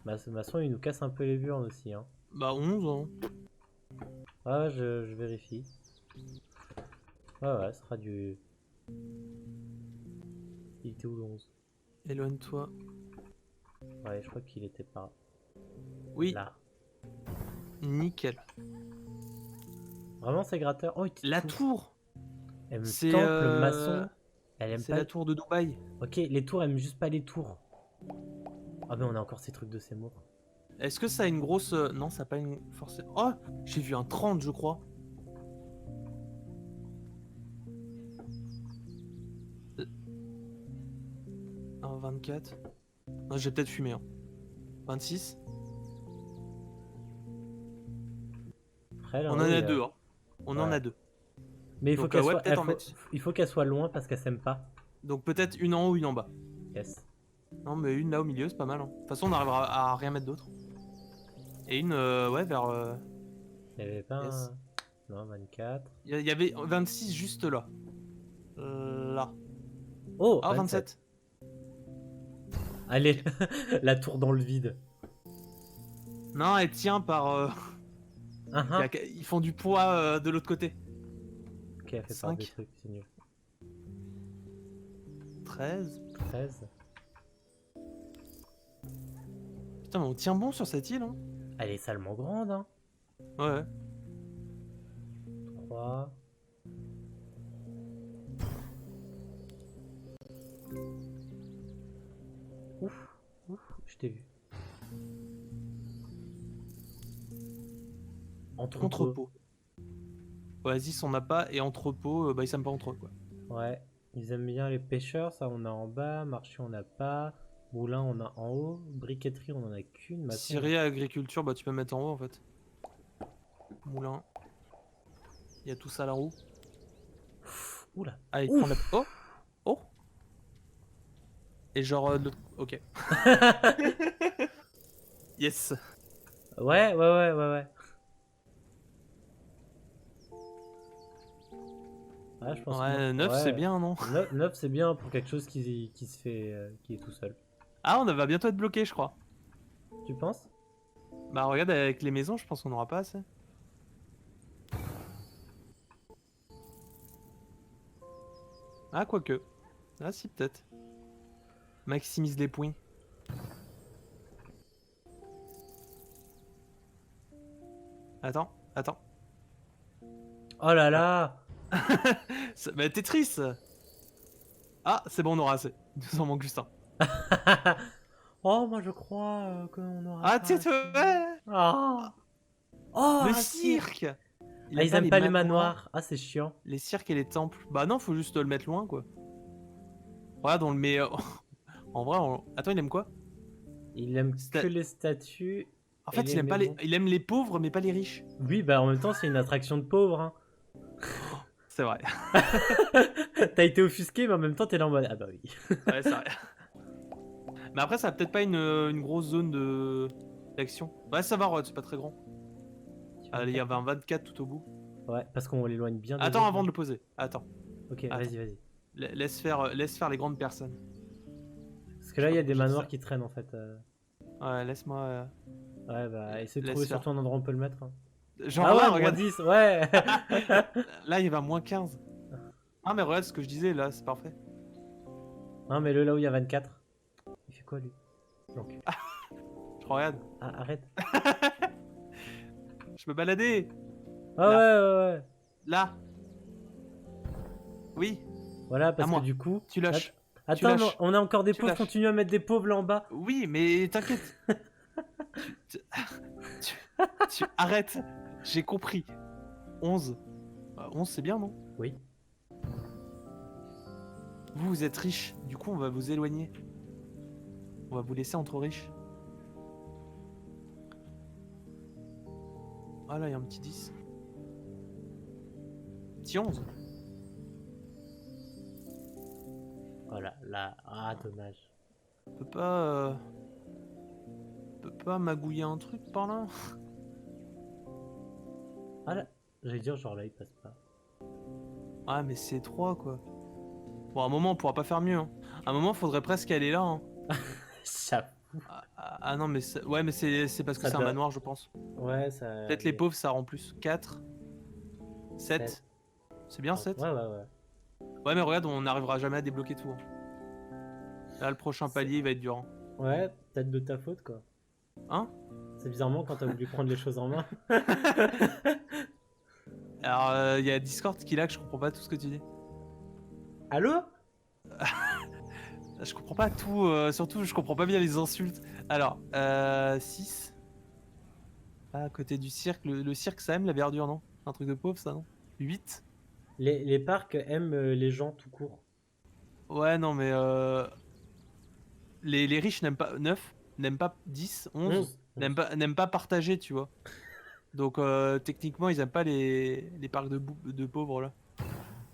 Maçon, il nous casse un peu les burnes aussi, hein. Bah 11, hein. Ah, je vérifie. Ouais, ouais, ce sera du... Il était où le 11? Éloigne-toi. Ouais, je crois qu'il était pas Oui, là. nickel. Vraiment, c'est gratteur. Oh, il était La tout. tour. Elle me C'est tente, le maçon. Elle aime c'est pas... la tour de Dubaï. Ok, les tours, elle aime juste pas les tours. Ah, mais on a encore ces trucs de Seymour. Est-ce que ça a une grosse... Non, ça a pas une... Forcément... Oh, j'ai vu un 30, je crois. Un 24. Non, j'ai peut-être fumé. Hein. 26. Après, On en là-haut, il a y a- deux. Hein. On en Ouais. a deux. Mais il faut Donc, qu'elle ouais, soit... peut-être en mettre. il faut qu'elle soit loin parce qu'elle s'aime pas. Donc, peut-être une en haut, une en bas. Yes. Non, mais une là au milieu, c'est pas mal. Hein. De toute façon, on arrivera à rien mettre d'autre. Et une, ouais, vers... Il y avait pas yes. un... Non, 24. Il y avait 26 juste là. Là. Oh, Ah, 27. 27. Allez, la tour dans le vide. Non, elle tient par... Ah, ah. Ils font du poids de l'autre côté. Ok, elle fait part des 5. trucs, c'est nul. 13. 13. Putain, mais on tient bon sur cette île. Hein. Elle est salement grande, hein. Ouais. 3. Ouf, ouf, je t'ai vu. Entrepôt. Oasis, on n'a pas. Et entrepôt, bah ils s'aiment pas entre eux, quoi. Ouais, ils aiment bien les pêcheurs, ça on a en bas. Marché on n'a pas. Moulin on a en haut. Briqueterie on en a qu'une. Maçon, Scierie, agriculture, bah tu peux mettre en haut en fait. Moulin. Il y a tout ça là-haut. Oula. Ah, il Ouf. prend la... Oh. Oh. Et genre... Ok. Yes. Ouais. Ah, je pense Ouais, 9 c'est bien, non? 9 c'est bien pour quelque chose qui se fait, qui est tout seul. Ah, on va bientôt être bloqué, je crois. Tu penses? Bah regarde, avec les maisons, je pense qu'on n'aura pas assez. Ah, quoique. Ah si, peut-être. Maximise les points. Attends. Oh là là. Bah Tetris. Ah, c'est bon, on aura assez. Il nous en manque juste un. Oh, moi je crois qu'on aura Ah, pas tu sais, assez. ouais. Ah. Oh, Le un cirque. Ah, ils aiment pas les manoirs. Ah, c'est chiant. Les cirques et les temples. Bah non, faut juste le mettre loin, quoi. Regarde, on le met... en vrai, attends, il aime quoi? Il aime Sta- que les statues. En et fait, les il aime pas les... maisons. Il aime les pauvres, mais pas les riches. Oui, bah en même temps, c'est une attraction de pauvres. Hein. C'est vrai. T'as été offusqué, mais en même temps, t'es là en mode. Ah bah oui. Ouais, c'est vrai. Mais après, ça a peut-être pas une grosse zone de d'action. Ouais, ça va, Rod, c'est pas très grand. Allez, il y avait un 24 tout au bout. Ouais, parce qu'on l'éloigne bien des Attends autres, avant là. de le poser. Attends. Ok, Attends. vas-y. Laisse faire les grandes personnes. Parce que là, il y a des J'ai dit manoirs ça. qui traînent en fait. Ouais, laisse-moi... Ouais, bah, essaie de Laisse trouver faire. surtout un endroit où on peut le mettre. Hein. Genre Ah là, ouais, moins regarde. 10, ouais. Là, il va moins 15. Ah, mais regarde ce que je disais, là, c'est parfait. Non, mais le là où il y a 24. Il fait quoi lui? Donc. Je regarde. Ah, arrête. Je me baladais. Ah ouais. Là. Oui, Voilà, parce moi. que du coup. tu lâches. Attends, lâches. non, on a encore des Tu pauvres, lâches. continue à mettre des pauvres là en bas. Oui, mais t'inquiète. tu, arrête. J'ai compris. 11. 11, c'est bien, non? Oui. Vous êtes riche. Du coup, on va vous éloigner. On va vous laisser entre riches. Ah là, il y a un petit 10. Petit 11. Voilà, là. Ah, dommage. On peut pas... On peut pas magouiller un truc par là? Ah là. J'allais dire, genre là, il passe pas. Ah, mais c'est 3 quoi. Bon, à un moment, on pourra pas faire mieux. Hein. À un moment, faudrait presque aller là. Hein. Ça. Ah non, mais ouais, mais c'est parce que Ça c'est un doit- manoir, je pense. Ouais, ça. Peut-être les pauvres, ça rend plus. 4. 7. Sept. C'est bien 7. Ouais. Ouais, mais regarde, on n'arrivera jamais à débloquer tout. Hein. Là, le prochain palier, il va être dur. Hein, Ouais, peut-être de ta faute quoi. hein. C'est bizarrement quand t'as voulu prendre les choses en main. Alors, il y a Discord qui lag, je comprends pas tout ce que tu dis. Allô? Je comprends pas tout, surtout je comprends pas bien les insultes. Alors, 6. Ah, à côté du cirque. Le cirque, ça aime la verdure, non? Un truc de pauvre, ça, non? 8? Les parcs aiment les gens tout court. Ouais, non, mais les riches n'aiment pas 9, n'aiment pas 10, 11, 11. 11. n'aiment pas partager, tu vois. Donc techniquement, ils aiment pas les parcs de pauvres là.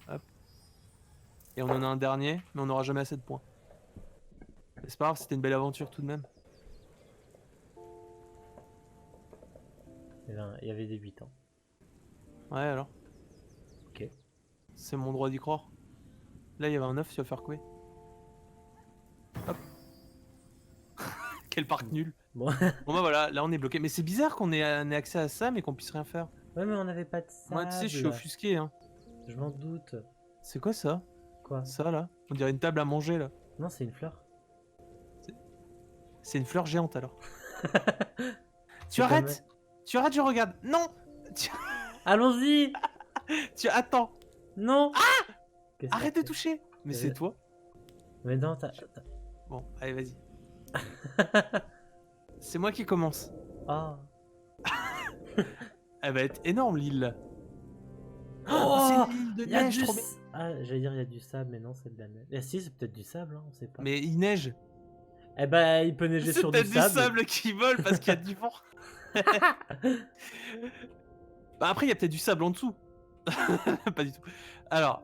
Hop. Et on en a un dernier, mais on n'aura jamais assez de points. Mais c'est pas grave, c'était une belle aventure tout de même. Il y avait des 8 ans. Ouais, alors. Ok. C'est mon droit d'y croire. Là, il y avait un 9, tu vas faire quoi? Hop. Quel parc nul. Bon. Bon bah voilà, là on est bloqué. Mais c'est bizarre qu'on ait accès à ça, mais qu'on puisse rien faire. Ouais, mais on n'avait pas de Moi, tu sais, je suis sable. offusqué, hein. Je m'en doute. C'est quoi ça? Quoi? Ça là? On dirait une table à manger là. Non, c'est une fleur. C'est une fleur géante alors. Tu C'est comme- arrêtes! Tu arrêtes, je regarde. Non! Tu, Allons-y! tu attends. Non! Qu'est-ce que Arrête t'as de fait? toucher. Mais c'est toi. Mais non, Bon, allez, vas-y. C'est moi qui commence. Ah. Elle va être énorme l'île là. Oh, c'est une île de y a neige, du trop bien. Ah, j'allais dire il y a du sable, mais non, c'est de la neige. Et si, c'est peut-être du sable, hein, on sait pas. Mais il neige. Eh ben, il peut neiger C'est sur du peut-être du sable. sable qui vole parce qu'il y a du vent. Bah après, il y a peut-être du sable en dessous. Pas du tout. Alors,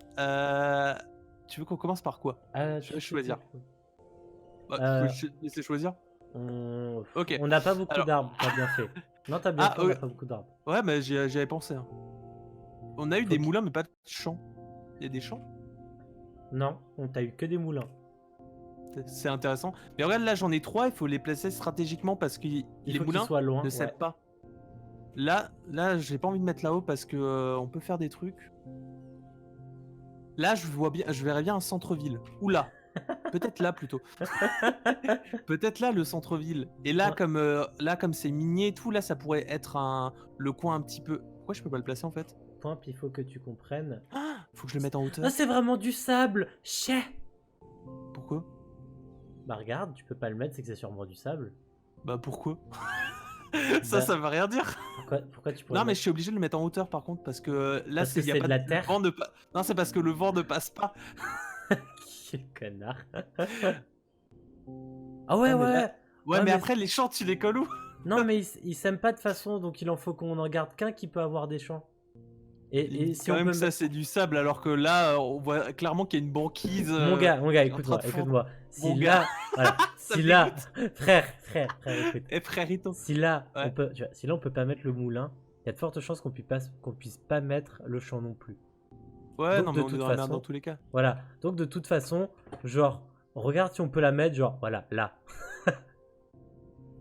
tu veux qu'on commence par quoi? Ah, Je vais choisir. Bah, Euh, je vais te laisser choisir. Ok. On n'a pas beaucoup Alors- d'arbres, t'as bien fait. Non, t'as bien Ah, fait, on n'a ouais. pas beaucoup d'arbres. Ouais, mais j'y avais pensé, hein. On a eu Faut des qu'il- moulins, mais pas de champs. Il y a des champs? Non, on t'a eu que des moulins. C'est intéressant. Mais regarde, là, j'en ai 3, il faut les placer stratégiquement parce que Il les faut qu'ils moulins soient loin. ne Ouais. cèdent pas. Là, j'ai pas envie de mettre là-haut parce que on peut faire des trucs. Là, je verrais bien un centre-ville. Ou là. Peut-être là plutôt. Peut-être là le centre-ville. Et là, Ouais. comme c'est minier et tout, là, ça pourrait être le coin un petit peu. Pourquoi je peux pas le placer en fait? Point, puis il faut que tu comprennes. Ah, faut que je le mette en Ah, hauteur. c'est vraiment du sable! Chais! Pourquoi? Bah regarde, tu peux pas le mettre, c'est que c'est sûrement du sable. Bah pourquoi? Bah, Ça veut rien dire. pourquoi tu pourrais Non, le mais mettre? je suis obligé de le mettre en hauteur par contre parce que là, Parce que y a c'est pas de la le terre. vent Non, c'est parce que le vent ne passe pas. Quel connard. Ah ouais, Ah, mais ouais! là- Ouais, Ouais, mais mais après, les champs, tu les colles où? Non, mais ils s'aiment pas de façon, donc il en faut qu'on en garde qu'un qui peut avoir des champs. Et si Quand on même peut que ça, mettre... c'est du sable, alors que là, on voit clairement qu'il y a une banquise. Mon gars, qui est en train écoute-moi, de fondre. écoute-moi. Si Mon là, voilà, Ça si me là, frère, écoute. Eh frérito. Si là, Ouais. si là on peut pas mettre le moulin, il y a de fortes chances qu'on puisse pas mettre le champ non plus. Ouais, Donc, non, de mais on est toute dans la merde façon- dans tous les cas. Voilà. Donc de toute façon, genre, regarde si on peut la mettre, genre, voilà, là.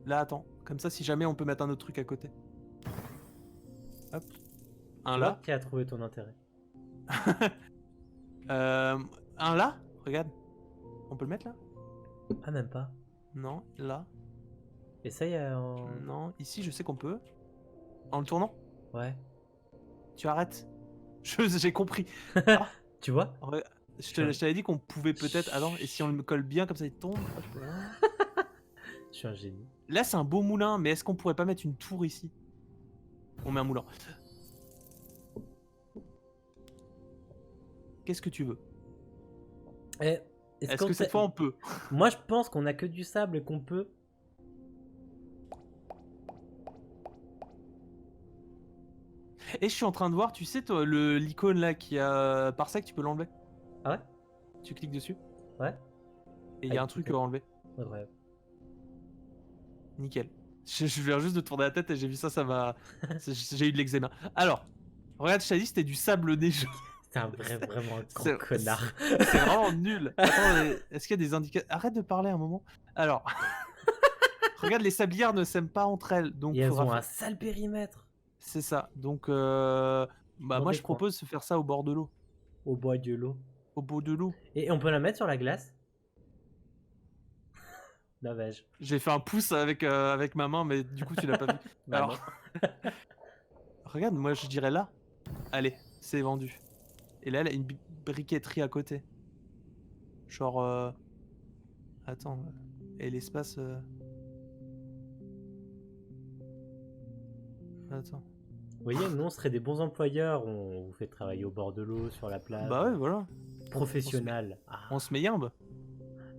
Là, attends. Comme ça, si jamais on peut mettre un autre truc à côté. Hop. Un Tu là. vois qui a trouvé ton intérêt. Un là. Regarde. On peut le mettre là? Ah, même pas. Non. Là. Essaye en... Non. Ici, je sais qu'on peut. En le tournant? Ouais. Tu arrêtes. J'ai compris. Tu vois? Je t'avais dit qu'on pouvait peut-être. Attends, et si on le colle bien comme ça, il tombe. Je suis un génie. Là, c'est un beau moulin, mais est-ce qu'on pourrait pas mettre une tour ici? On met un moulin. Qu'est-ce que tu veux? Eh, Est-ce que cette fois on peut? Moi, je pense qu'on a que du sable et qu'on peut. Et je suis en train de voir, tu sais, toi, l'icône là qui a parsec, tu peux l'enlever. Ah ouais? Tu cliques dessus. Ouais. Et il y a un truc à enlever. Ouais. Nickel. Je viens juste de tourner la tête et j'ai vu ça, ça m'a. J'ai eu de l'eczéma. Alors, regarde, je t'ai dit, c'était du sable neigeux. C'est vraiment un grand C'est- connard. C'est vraiment nul. Attends, est-ce qu'il y a des indicateurs? Arrête de parler un moment. Alors, regarde, les sablières ne s'aiment pas entre elles, donc Et elles faudra ont faire- un sale périmètre. C'est ça. Donc, Dans moi des je coins. propose de faire ça au bord de l'eau. Au bois de l'eau. Au bord de l'eau. Et on peut la mettre sur la glace. Dommage. J'ai fait un pouce avec ma main, mais du coup tu l'as pas vu. Bah Alors, regarde, moi je dirais là. Allez, c'est vendu. Et là, elle a une briqueterie à côté. Genre, attends. Et l'espace. Attends. Vous voyez, nous on serait des bons employeurs, on vous fait travailler au bord de l'eau, sur la plage. Bah ouais, voilà. Professionnel. Ah. On se met yimbe.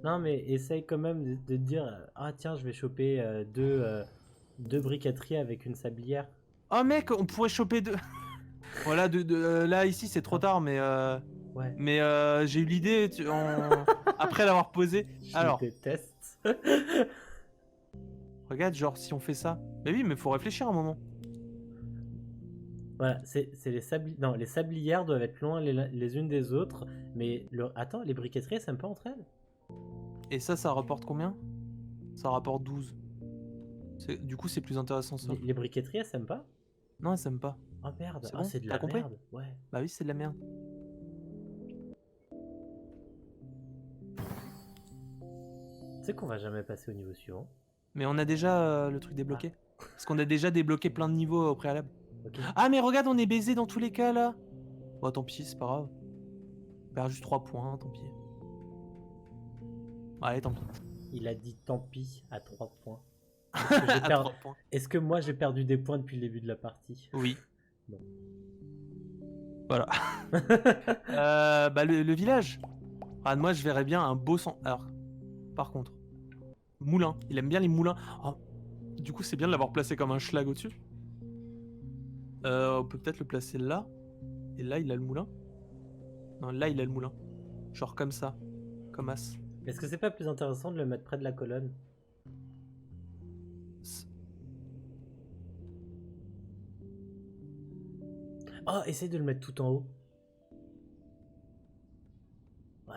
Non mais essaye quand même de te dire, ah tiens, je vais choper deux briqueteries avec une sablière. Oh mec, on pourrait choper deux. Voilà, là ici c'est trop tard, mais Ouais, j'ai eu l'idée après l'avoir posé. je Alors, déteste. regarde, genre si on fait ça. Mais oui, mais faut réfléchir un moment. Voilà, c'est non, les sablières doivent être loin les unes des autres, mais attends, les briqueteries elles s'aiment pas entre elles? Et ça rapporte combien? Ça rapporte 12. Du coup, c'est plus intéressant ça. Les briqueteries elles s'aiment pas? Non, elles s'aiment pas. Oh merde, C'est ah bon, c'est de t'as la compris? merde, ouais. Bah oui, c'est de la merde. Tu sais qu'on va jamais passer au niveau suivant. Mais on a déjà le truc débloqué. Parce qu'on a déjà débloqué plein de niveaux au préalable. Ok. Ah, mais regarde, on est baisé dans tous les cas là. Bon, tant pis, c'est pas grave. On perd juste 3 points, tant pis. Allez, tant pis. Il a dit tant pis à 3 points. À 3 points. Est-ce que moi j'ai perdu des points depuis le début de la partie? Oui. Non. Voilà. Bah, le village. Ah, moi, je verrais bien un beau sang. Alors, par contre, moulin. Il aime bien les moulins. Oh, du coup, c'est bien de l'avoir placé comme un schlag au-dessus. On peut peut-être le placer là. Et là, il a le moulin. Non, là, il a le moulin. Genre comme ça. Comme as. Est-ce que c'est pas plus intéressant de le mettre près de la colonne? Oh, essaye de le mettre tout en haut. Ouais,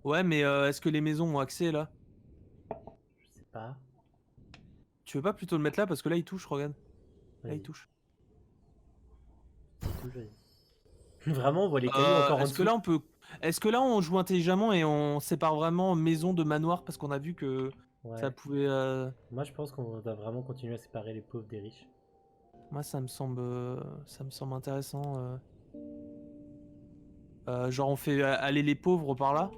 Ouais, mais est-ce que les maisons ont accès là? je sais pas. Tu veux pas plutôt le mettre là? Parce que là, il touche, regarde. Là, il Vas-y, touche. touche, vas-y. Vraiment, on voit les cailloux encore en Est-ce que dessous. là, on peut. Est-ce que là, on joue intelligemment et on sépare vraiment maison de manoir? Parce qu'on a vu que Ouais. ça pouvait. Moi, je pense qu'on doit vraiment continuer à séparer les pauvres des riches. Moi, ça me semble intéressant. Genre, on fait aller les pauvres par là.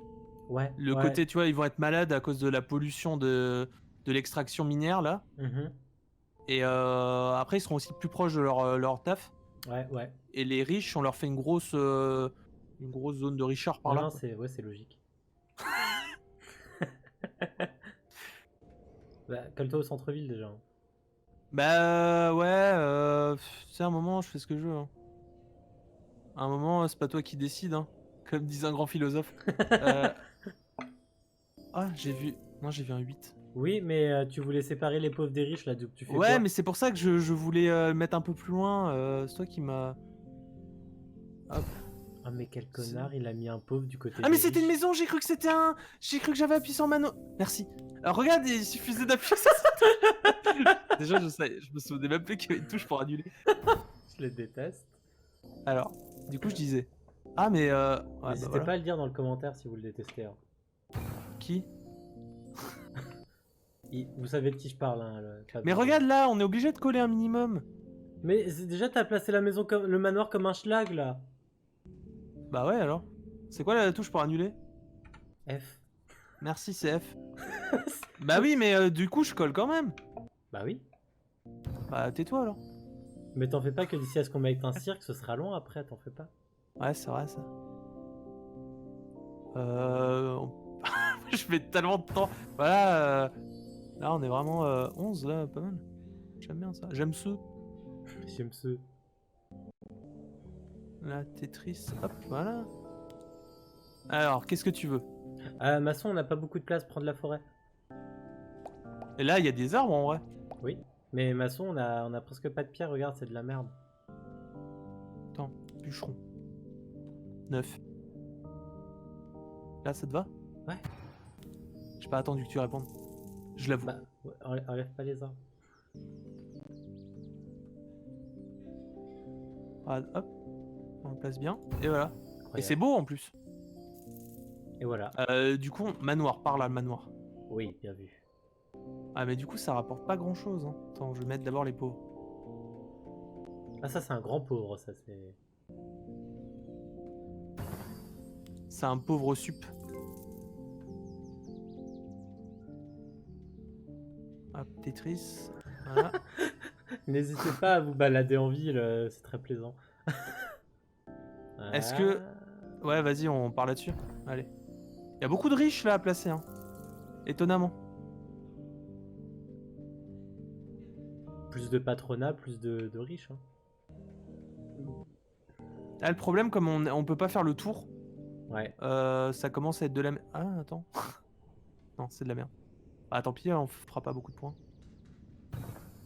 Ouais. Le ouais. côté, tu vois, ils vont être malades à cause de la pollution de l'extraction minière là. Mhm. Et après, ils seront aussi plus proches de leur taf. Ouais, ouais. Et les riches, on leur fait une grosse zone de richard par Non, là. non, Quoi. c'est logique. Bah, colle-toi au centre-ville déjà. Hein. Bah ouais, tu sais, à un moment, je fais ce que je veux. Hein. À un moment, c'est pas toi qui décide, hein, comme disait un grand philosophe. Ah, j'ai vu. Non, j'ai vu un 8. Oui, mais tu voulais séparer les pauvres des riches là, donc tu fais Ouais, quoi? mais c'est pour ça que je voulais le mettre un peu plus loin. C'est toi qui m'a. Hop. Ah, mais quel connard, il a mis un pauvre du côté Ah, mais des c'était une riches. maison, j'ai cru que c'était un. J'ai cru que j'avais appuyé sur mano. Merci. Alors regarde, il suffisait d'appuyer sur ça. Déjà, je me souvenais même plus qu'il y avait une touche pour annuler. Je les déteste. Alors, du coup, je disais. Ah, mais. Ouais, N'hésitez bah voilà. pas à le dire dans le commentaire si vous le détestez. Hein. Qui? Vous savez de qui je parle. Hein, Mais regarde là, on est obligé de coller un minimum. Mais déjà, t'as placé la maison comme le manoir comme un schlag là. Bah ouais, alors. C'est quoi la touche pour annuler? F. Merci, c'est F. Bah oui, mais du coup, je colle quand même. Bah oui. Bah tais-toi alors. Mais t'en fais pas que d'ici à ce qu'on mette un cirque, ce sera long après, t'en fais pas. Ouais, c'est vrai ça. Je mets tellement de temps. Voilà. Là, on est vraiment 11 là, pas mal. J'aime bien ça. J'aime ce. J'aime ce. La Tetris. Hop, voilà. Alors, qu'est-ce que tu veux? Maçon, on n'a pas beaucoup de place pour prendre la forêt. Et là, il y a des arbres en vrai. Oui. Mais maçon, on a presque pas de pierre, regarde, c'est de la merde. Attends, bûcheron. 9. Là, ça te va? Ouais. J'ai pas attendu que tu répondes. Je l'avoue. Bah, ouais, enlève pas les arbres. Ah, hop. On le place bien. Et voilà. Et Incroyable. c'est beau en plus. Et voilà. Du coup, manoir. Par là, le manoir. Oui, bien vu. Ah, mais du coup, ça rapporte pas grand chose. Hein. Attends, je vais mettre d'abord les pauvres. Ah, ça, c'est un grand pauvre, ça, c'est. C'est un pauvre sup. Hop, Tetris. Voilà. N'hésitez pas à vous balader en ville, c'est très plaisant. Est-ce que... Ah. Ouais, vas-y, on part là-dessus. Allez. Il y a beaucoup de riches là à placer, hein. Étonnamment. Plus de patronat, plus de riches. Hein. Ah, le problème, comme on peut pas faire le tour, Ouais. ça commence à être de la merde. Ah, attends. Non, c'est de la merde. Ah, tant pis, on fera pas beaucoup de points.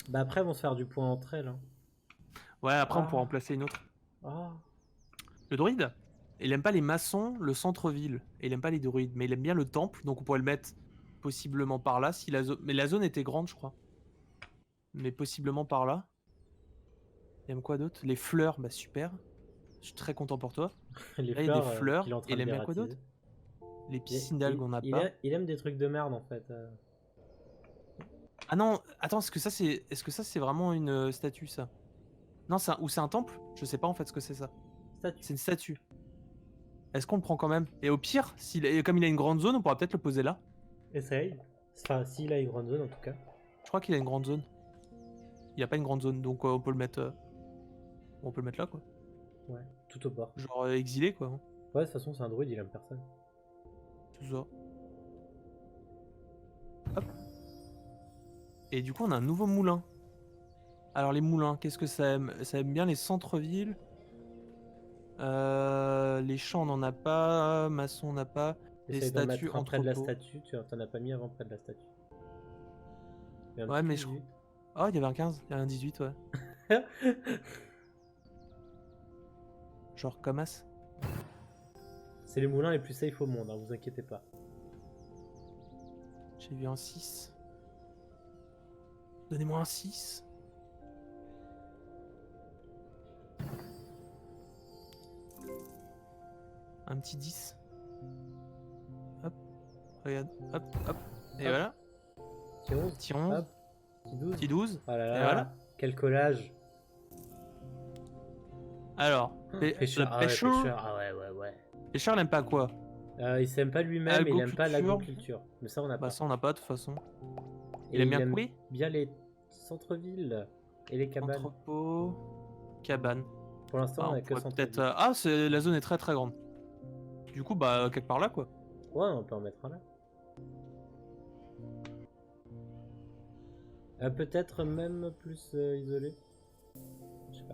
Bah après, elles vont se faire du point entre elles. Hein. Ouais, après, on pourra en Ah. placer une autre. Ah. Le druide, il aime pas les maçons, le centre-ville. Et il aime pas les druides, mais il aime bien le temple, donc on pourrait le mettre possiblement par là. Si la zone... Mais la zone était grande, je crois. Mais possiblement par là. Il aime quoi d'autre? Les fleurs, bah super. Je suis très content pour toi. Les Là, il y a des fleurs fleurs. qu'il est en Et train il de aime bien quoi d'autre? dératiser. Les piscines d'algues, on n'a pas. Il aime des trucs de merde en fait. Ah non, attends, est-ce que ça c'est vraiment une statue, ça? Non, ou c'est un temple? Je sais pas en fait ce que c'est ça. Statue. C'est une statue. Est-ce qu'on le prend quand même? Et au pire, comme il a une grande zone, on pourra peut-être le poser là. Essaye. Enfin, s'il a une grande zone en tout cas. Je crois qu'il a une grande zone. Il n'y a pas une grande zone, donc on peut le mettre là, quoi. Ouais, tout au bord. Genre exilé, quoi. Hein. Ouais, de toute façon, c'est un druide, il aime personne. C'est ça. Hop. Et du coup, on a un nouveau moulin. Alors les moulins, qu'est-ce que ça aime? Ça aime bien les centres-villes. Les champs, on n'en a pas. Maçon, on n'a pas. Les Essaye d'en statues, mettre un près de la entrepôts. statue. Tu t'en as pas mis avant près de la statue. Il y a un Ouais, petit mais je crois. 18. Oh, il y avait un 15, il y avait un 18, ouais. Genre comme as. C'est les moulins les plus safe au monde, hein, vous inquiétez pas. J'ai vu un 6. Donnez-moi un 6. Un petit 10. Hop. Regarde. Hop, hop. Et Hop. voilà. Petit 11. Petit 11. Hop. Petit 12. Petit 12. Oh là là, Et voilà. quel collage. Alors, Pêcheur. le Ah ouais, pêcheur. pêcheur. Ah ouais, ouais, ouais. Pêcheur, il aime pas quoi? Il s'aime pas lui-même et il aime pas Agriculture. l'agriculture. Mais ça, on a Bah, pas. ça, on n'a pas de toute façon. Et Il aime bien couler? bien les centres-villes et les cabanes. Entrepôt. Cabane. Pour l'instant, Ah, on on a que pourrait centre-ville. peut-être. Ah, la zone est très très grande. Du coup, bah, quelque part là, quoi. Ouais, on peut en mettre un là. Peut-être même plus isolé. Je sais pas.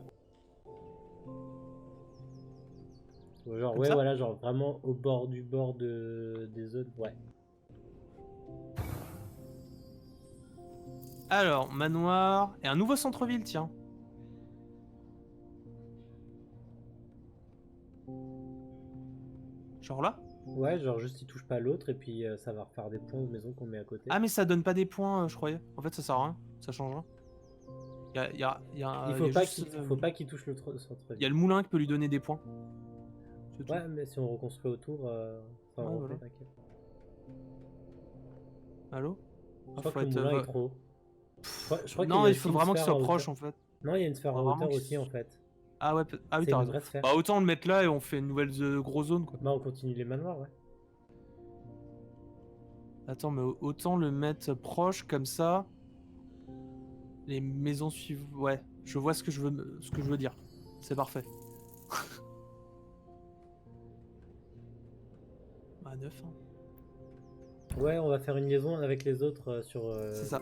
Genre, Comme ouais, ça voilà, genre vraiment au bord des zones. Ouais. Alors, manoir. Et un nouveau centre-ville, tiens. Genre là? Ouais, genre juste il touche pas l'autre et puis ça va refaire des points aux maisons qu'on met à côté. Ah, mais ça donne pas des points, je croyais. En fait, ça sert à rien. Ça change rien. Il faut pas qu'il touche le centre-ville. Il y a le moulin qui peut lui donner des points. C'est tout. Ouais, mais si on reconstruit autour, ça va Ouais, remonter, voilà. t'inquiète. Allô? Je crois que le moulin est trop haut. Je crois qu'il y Non, a il aussi faut une vraiment qu'il sphère soit en proche hauteur. en fait. Non, il y a une sphère Faut en vraiment hauteur qu'il aussi en fait. Ah ouais, oui, C'est t'as une raison. vraie sphère. Bah autant le mettre là et on fait une nouvelle grosse zone quoi. Bah on continue les manoirs, ouais. Attends, mais autant le mettre proche comme ça. Les maisons suivantes. Ouais, je vois ce que je veux dire. C'est parfait. Bah 9. Hein. Ouais, on va faire une liaison avec les autres sur... C'est ça.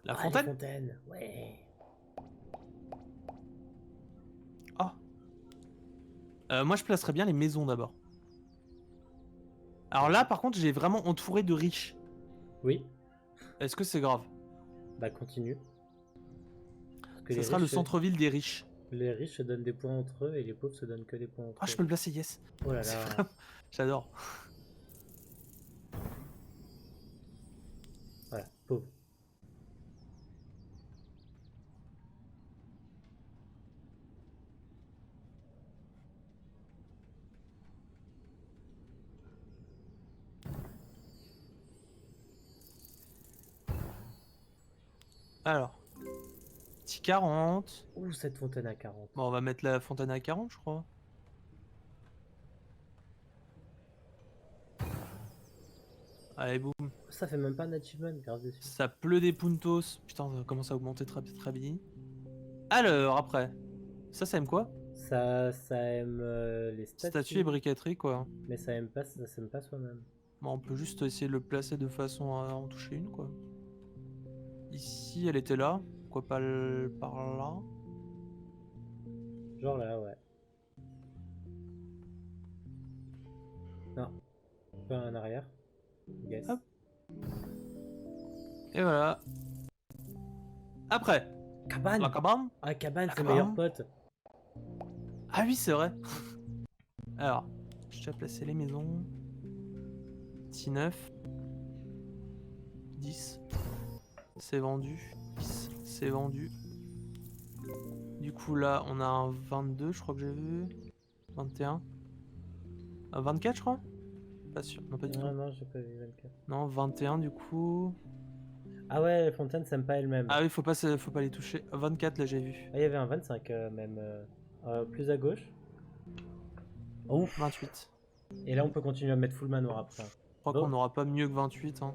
La fontaine? La fontaine, ouais. Moi je placerais bien les maisons d'abord. Alors là par contre j'ai vraiment entouré de riches. Oui. Est-ce que c'est grave? Bah continue. Parce que Ça les sera le riches, centre-ville des riches. les riches se donnent des points entre eux et les pauvres se donnent que des points entre Ah, eux. je peux le placer, yes. Oh là C'est là. vraiment- J'adore. Voilà, pauvre. Alors, petit 40. Ouh, cette fontaine à 40. Bon, on va mettre la fontaine à 40, je crois. Allez, boum. Ça fait même pas un achievement, grave dessus. Ça pleut des puntos. Putain, ça commence à augmenter très vite. Alors, après. Ça aime quoi? Ça aime les Statue et briqueterie, quoi. mais ça s'aime pas soi-même. Bon, on peut juste essayer de le placer de façon à en toucher une, quoi. Ici, elle était là. Pourquoi pas par là? Genre là, ouais. Non, pas en arrière. Yes. Hop. Et voilà. Après, Cabane. la cabane. Ah, cabane, La c'est le meilleur cabane. pote. Ah oui, c'est vrai. Alors, je t'ai placé les maisons. Petit 9. 10. C'est vendu. 10. C'est vendu. Du coup, là, on a un 22, je crois que j'ai vu. 21. Un 24, je crois. Pas sûr. Non, pas du tout. Non, j'ai pas vu 24. Non, 21, du coup. Ah ouais, les fontaines s'aiment pas elles-mêmes. Ah oui, faut pas les toucher. 24, là, j'ai vu. Ah, il y avait un 25 même. Plus à gauche. Ouf. 28. Et là, on peut continuer à mettre full manoir après. Je crois Bon. qu'on n'aura pas mieux que 28. Hein.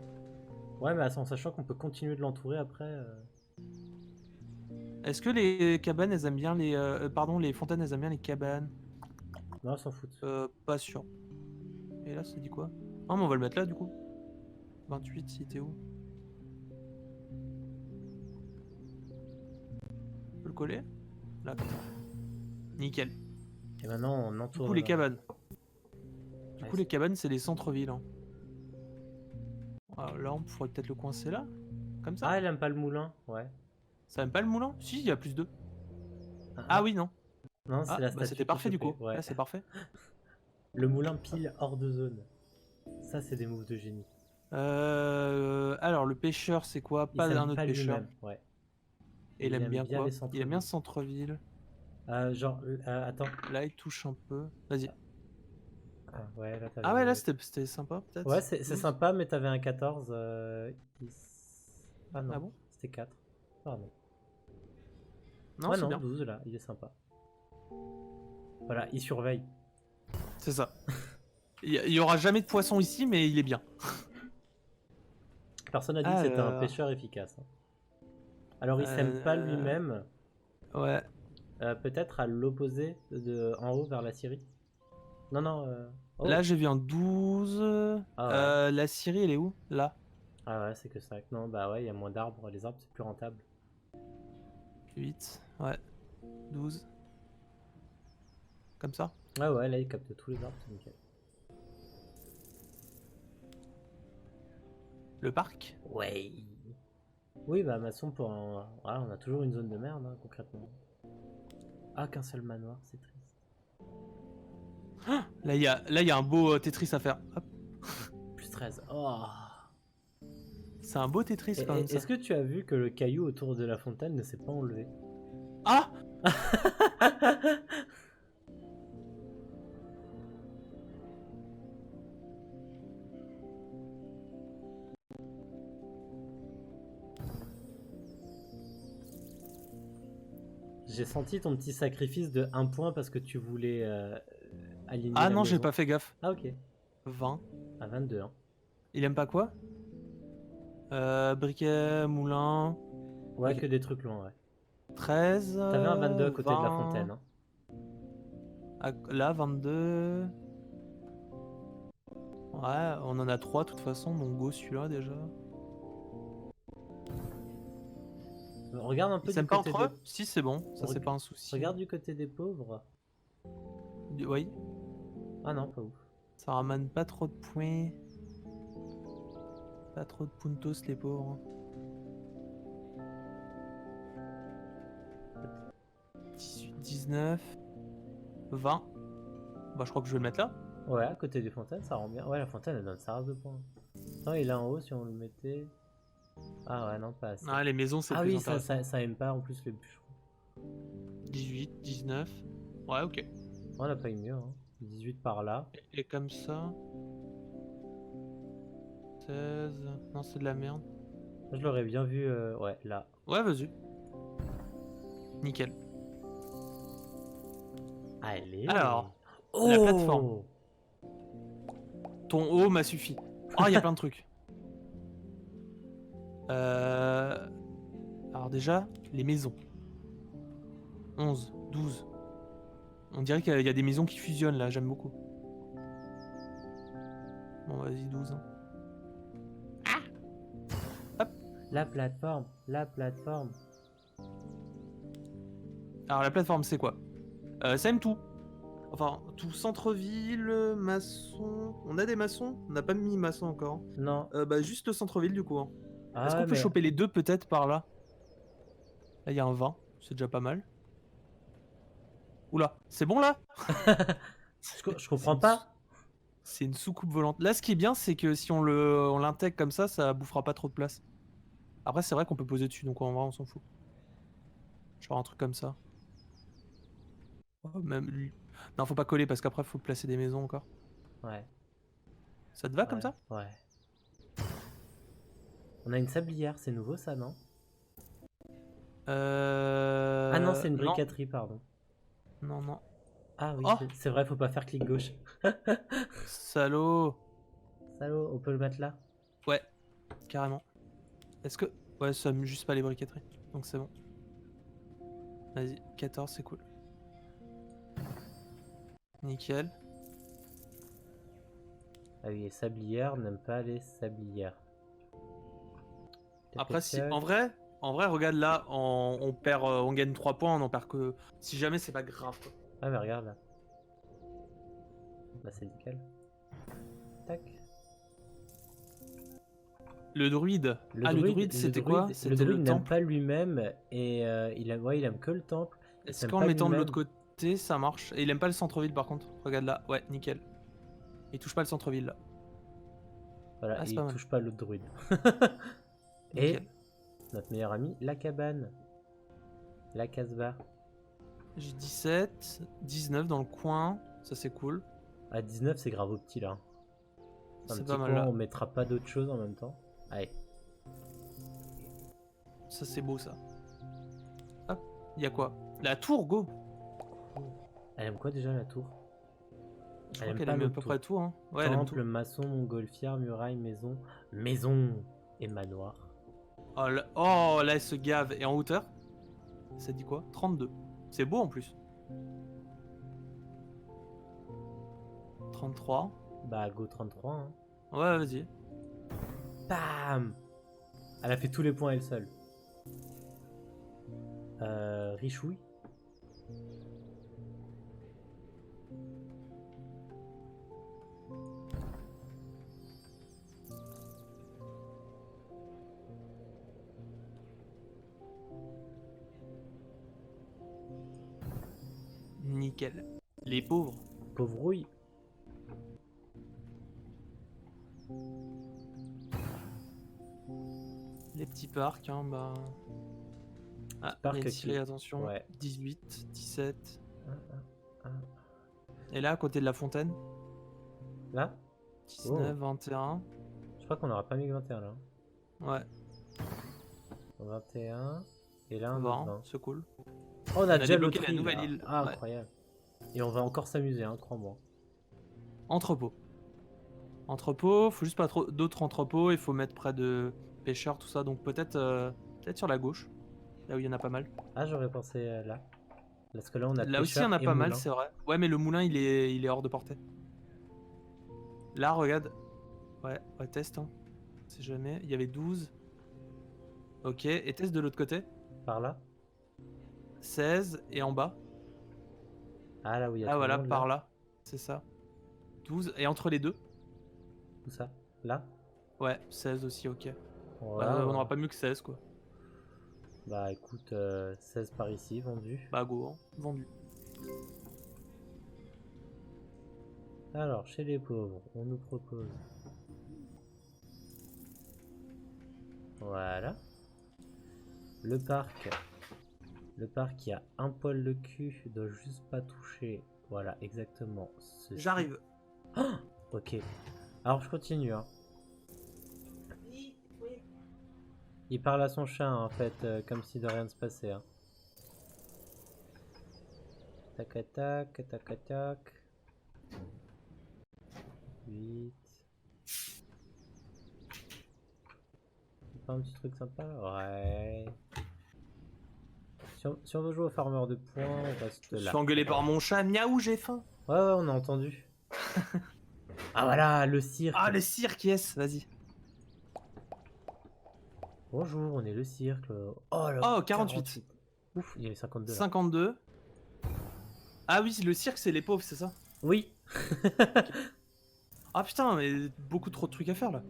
Ouais, mais en sachant qu'on peut continuer de l'entourer après. Est-ce que les cabanes, elles aiment bien les... pardon, les fontaines, elles aiment bien les cabanes? Non, on s'en fout. Pas sûr. Et là, ça dit quoi? Ah, mais on va le mettre là, du coup. 28, il était où? Je peux le coller? Là, comme ça. Nickel. Et maintenant, on Du entoure. coup, les cabanes. Du Ouais, coup, les cabanes, c'est les centres-villes. Hein. Alors, là, on pourrait peut-être le coincer là. Comme ça. Ah, elle aime pas le moulin. Ouais. Ça aime pas le moulin? Si, il y a plus 2. Ah, Ah oui, non. non, c'est Ah, la bah statue. c'était qui parfait te du coup. plaît. Ouais. Là, c'est parfait. Le moulin pile hors de zone. Ça, c'est des moves de génie. Alors, le pêcheur, c'est quoi? Il Pas s'aime un autre pas pêcheur. lui-même. Ouais. Et il aime bien bien quoi? les Il centres-villes. aime bien centre-ville. Attends. Là, il touche un peu. Vas-y. Ah, ouais, là, Ah ouais, là, c'était sympa, peut-être. Ouais, c'est 12. sympa, mais t'avais un 14. Ah non, Ah bon? c'était 4. Pardon. Non, Ouais, c'est non, bien. 12 là, il est sympa. Voilà, il surveille. C'est ça. Il y aura jamais de poisson ici, mais il est bien. Personne n'a dit que c'était un pêcheur efficace. Hein. Alors, il s'aime pas lui-même. Ouais. Peut-être à l'opposé en haut vers la Syrie. Non, non. Oh. Là, j'ai vu un 12. Ah ouais. La Syrie, elle est où? Là. Ah ouais, c'est que ça. Non, bah ouais, il y a moins d'arbres. Les arbres, c'est plus rentable. 8. Ouais. 12. Comme ça. Ah ouais, là, il capte tous les arbres, c'est nickel. Le parc. Ouais. Oui, bah, maçon, voilà, on a toujours une zone de merde, hein, concrètement. Ah, qu'un seul manoir, c'est triste. Là, il y a un beau Tetris à faire. Hop. Plus 13. Oh. C'est un beau Tetris quand même. Est-ce que tu as vu que le caillou autour de la fontaine ne s'est pas enlevé? Ah! J'ai senti ton petit sacrifice de 1 point parce que tu voulais aligner Ah la non, j'ai maison. pas fait gaffe. Ah ok. 20. À 22. Hein. Il aime pas quoi? Briquet, moulin. Ouais, que des trucs loin, ouais. 13. T'avais un 22 à côté 20. de la fontaine. Hein. Là, 22. Ouais, on en a 3 de toute façon, donc go celui-là déjà. Regarde un peu Ils s'aiment du pas côté entre eux? Si, c'est bon, ça c'est Reg- pas un souci. Regarde du côté des pauvres. Oui, Ah non, pas ouf. ça ramène pas trop de points. Pas trop de puntos les pauvres. 18, 19, 20. Bah je crois que je vais le mettre là. Ouais, à côté des fontaines, ça rend bien. Ouais, la fontaine, elle donne sa race de points. Non, il est en haut si on le mettait. Ah ouais, non, pas assez. Ah les maisons c'est Ah plus oui, intéressant. ça aime pas en plus les bûcherons. 18, 19. Ouais ok. On a pas eu mieux, hein. 18 par là. Et comme ça. 16. Non c'est de la merde. Je l'aurais bien vu, ouais, là. Ouais, vas-y. Nickel. Allez. Alors, la plateforme. Oh! Ton haut m'a suffi. Oh, il y a plein de trucs. Euh... Alors déjà, les maisons. 11, 12. On dirait qu'il y a des maisons qui fusionnent là, j'aime beaucoup. Bon, vas-y, 12. Hein. Hop. La plateforme, la plateforme. Alors la plateforme, c'est quoi? Ça aime tout. Enfin, tout centre-ville, maçon. On a des maçons? On n'a pas mis maçon encore. Non. Bah, juste le centre-ville du coup. Hein. Est-ce Ah, qu'on peut mais choper les deux peut-être par là? Là, il y a un 20. C'est déjà pas mal. Oula, c'est bon là? je C'est comprends une pas. C'est une soucoupe volante. Là, ce qui est bien, c'est que si on l'intègre comme ça bouffera pas trop de place. Après, c'est vrai qu'on peut poser dessus, donc en vrai, on s'en fout. Genre un truc comme ça. Oh, même lui. Non, faut pas coller parce qu'après, faut placer des maisons encore. Ouais, Ça te va comme ouais, ça? ouais. On a une sablière, c'est nouveau ça, non? Ah non, c'est une Non. briqueterie, pardon. Non, non. Ah oui, Oh, c'est vrai, faut pas faire clic gauche. salaud. Salaud, on peut le mettre là? Ouais, carrément. Est-ce que... Ouais, ça me juste pas les briqueteries. Donc c'est bon. Vas-y, 14, c'est cool. Nickel. Ah oui, les sablières n'aiment pas les sablières. Après, si... Tac. En vrai, regarde là, on perd, on gagne 3 points, on en perd que... Si jamais, c'est pas grave, quoi. Ah mais regarde là. Bah c'est nickel. Tac. Le druide. Le Ah, le druide, druide, c'était quoi? le C'était druide le n'aime temple. pas lui-même et ouais, il aime que le temple. Il Est-ce s'aime qu'en pas le mettant de l'autre lui-même. côté, ça marche? Et il aime pas le centre-ville, par contre. Regarde là. Ouais, nickel. Il touche pas le centre-ville, là. Voilà, Ah, et c'est il pas mal. touche pas l'autre druide. Et Nickel. notre meilleur ami, la cabane. La Casbah. J'ai 17, 19 dans le coin. Ça, c'est cool. À 19, c'est grave au petit là. C'est un C'est petit pas mal, coin, là. on mettra pas d'autre chose en même temps. Allez. Ça, c'est beau, ça. Hop. Il y a quoi? La tour, go! Elle aime quoi déjà la tour? Je Elle crois aime qu'elle pas aime à l'autre peu tour. près tout, hein. Ouais, elle aime tout. Temple, maçon, montgolfière, muraille, maison. Maison et manoir. Oh, là, elle se gave. Et en hauteur? Ça dit quoi? 32. C'est beau, en plus. 33. Bah go 33 hein. Ouais, vas-y. Bam. Elle a fait tous les points elle seule. Richouille. Nickel. Les pauvres. Pauvrouille. Les petits parcs, hein, bah... Ah, parc il y a une qui- série, attention. Ouais. 18, 17. Ah. Et là, à côté de la fontaine, Là 19, 21. Je crois qu'on aura pas mis que 21 là. Ouais, 21. Et là un autre 20, 20. c'est cool. Oh, on a déjà débloqué l'autre la île. nouvelle île. Ah, Ouais. incroyable. Et on va encore s'amuser, hein, crois-moi. Entrepôt. Entrepôt, faut juste pas trop d'autres entrepôts, il faut mettre près de pêcheurs, tout ça. Donc peut-être sur la gauche, là où il y en a pas mal. Ah, j'aurais pensé là. Parce que là, on a Là aussi, il y pêcheur en a et pas mal, moulin. c'est vrai. Ouais, mais le moulin, il est hors de portée. Là, regarde. Ouais, test. Hein. Si jamais. Il y avait 12. Ok, et test de l'autre côté. Par là. 16, et en bas. Ah, là où il y a Ah tout le voilà, monde, par là. là. C'est ça. 12, et entre les deux. Où ça? Là. Ouais, 16 aussi, ok. Voilà. On n'aura pas mieux que 16, quoi. Bah écoute, 16 par ici, vendu. Bah go, hein. Vendu. Alors, chez les pauvres, on nous propose. Voilà. Le parc. Le parc, il y a un poil de cul, doit juste pas toucher. Voilà, exactement. Ceci. J'arrive. Ok. Alors, je continue. Hein. Il parle à son chat en fait, comme si de rien ne se passait. Hein. Tac tac tac tac. 8. Pas un petit truc sympa? Ouais. Si on veut jouer au farmer de points, on reste Je là. suis engueulé par mon chat. Miaou, j'ai faim. Ouais, on a entendu. Ah voilà, le cirque. Ah, le cirque, yes, vas-y. Bonjour, on est le cirque. Oh là. Oh, 48. Ouf, il y avait 52 là. 52. Ah oui, le cirque, c'est les pauvres, c'est ça? Oui. Ah putain, mais beaucoup trop de trucs à faire là.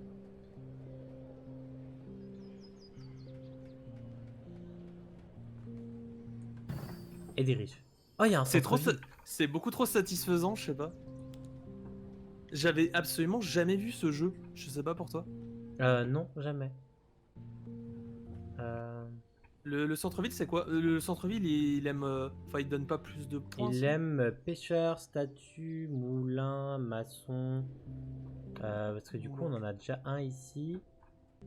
Et des riches. Oh, il y a un C'est trop, centre-ville. c'est beaucoup trop satisfaisant, je sais pas. J'avais absolument jamais vu ce jeu. Je sais pas pour toi. Non, jamais. Le centre-ville, c'est quoi? Le centre-ville, il aime. Enfin, il donne pas plus de points. Il si aime pêcheur, statue, moulin, maçon. Parce que du coup, on en a déjà un ici.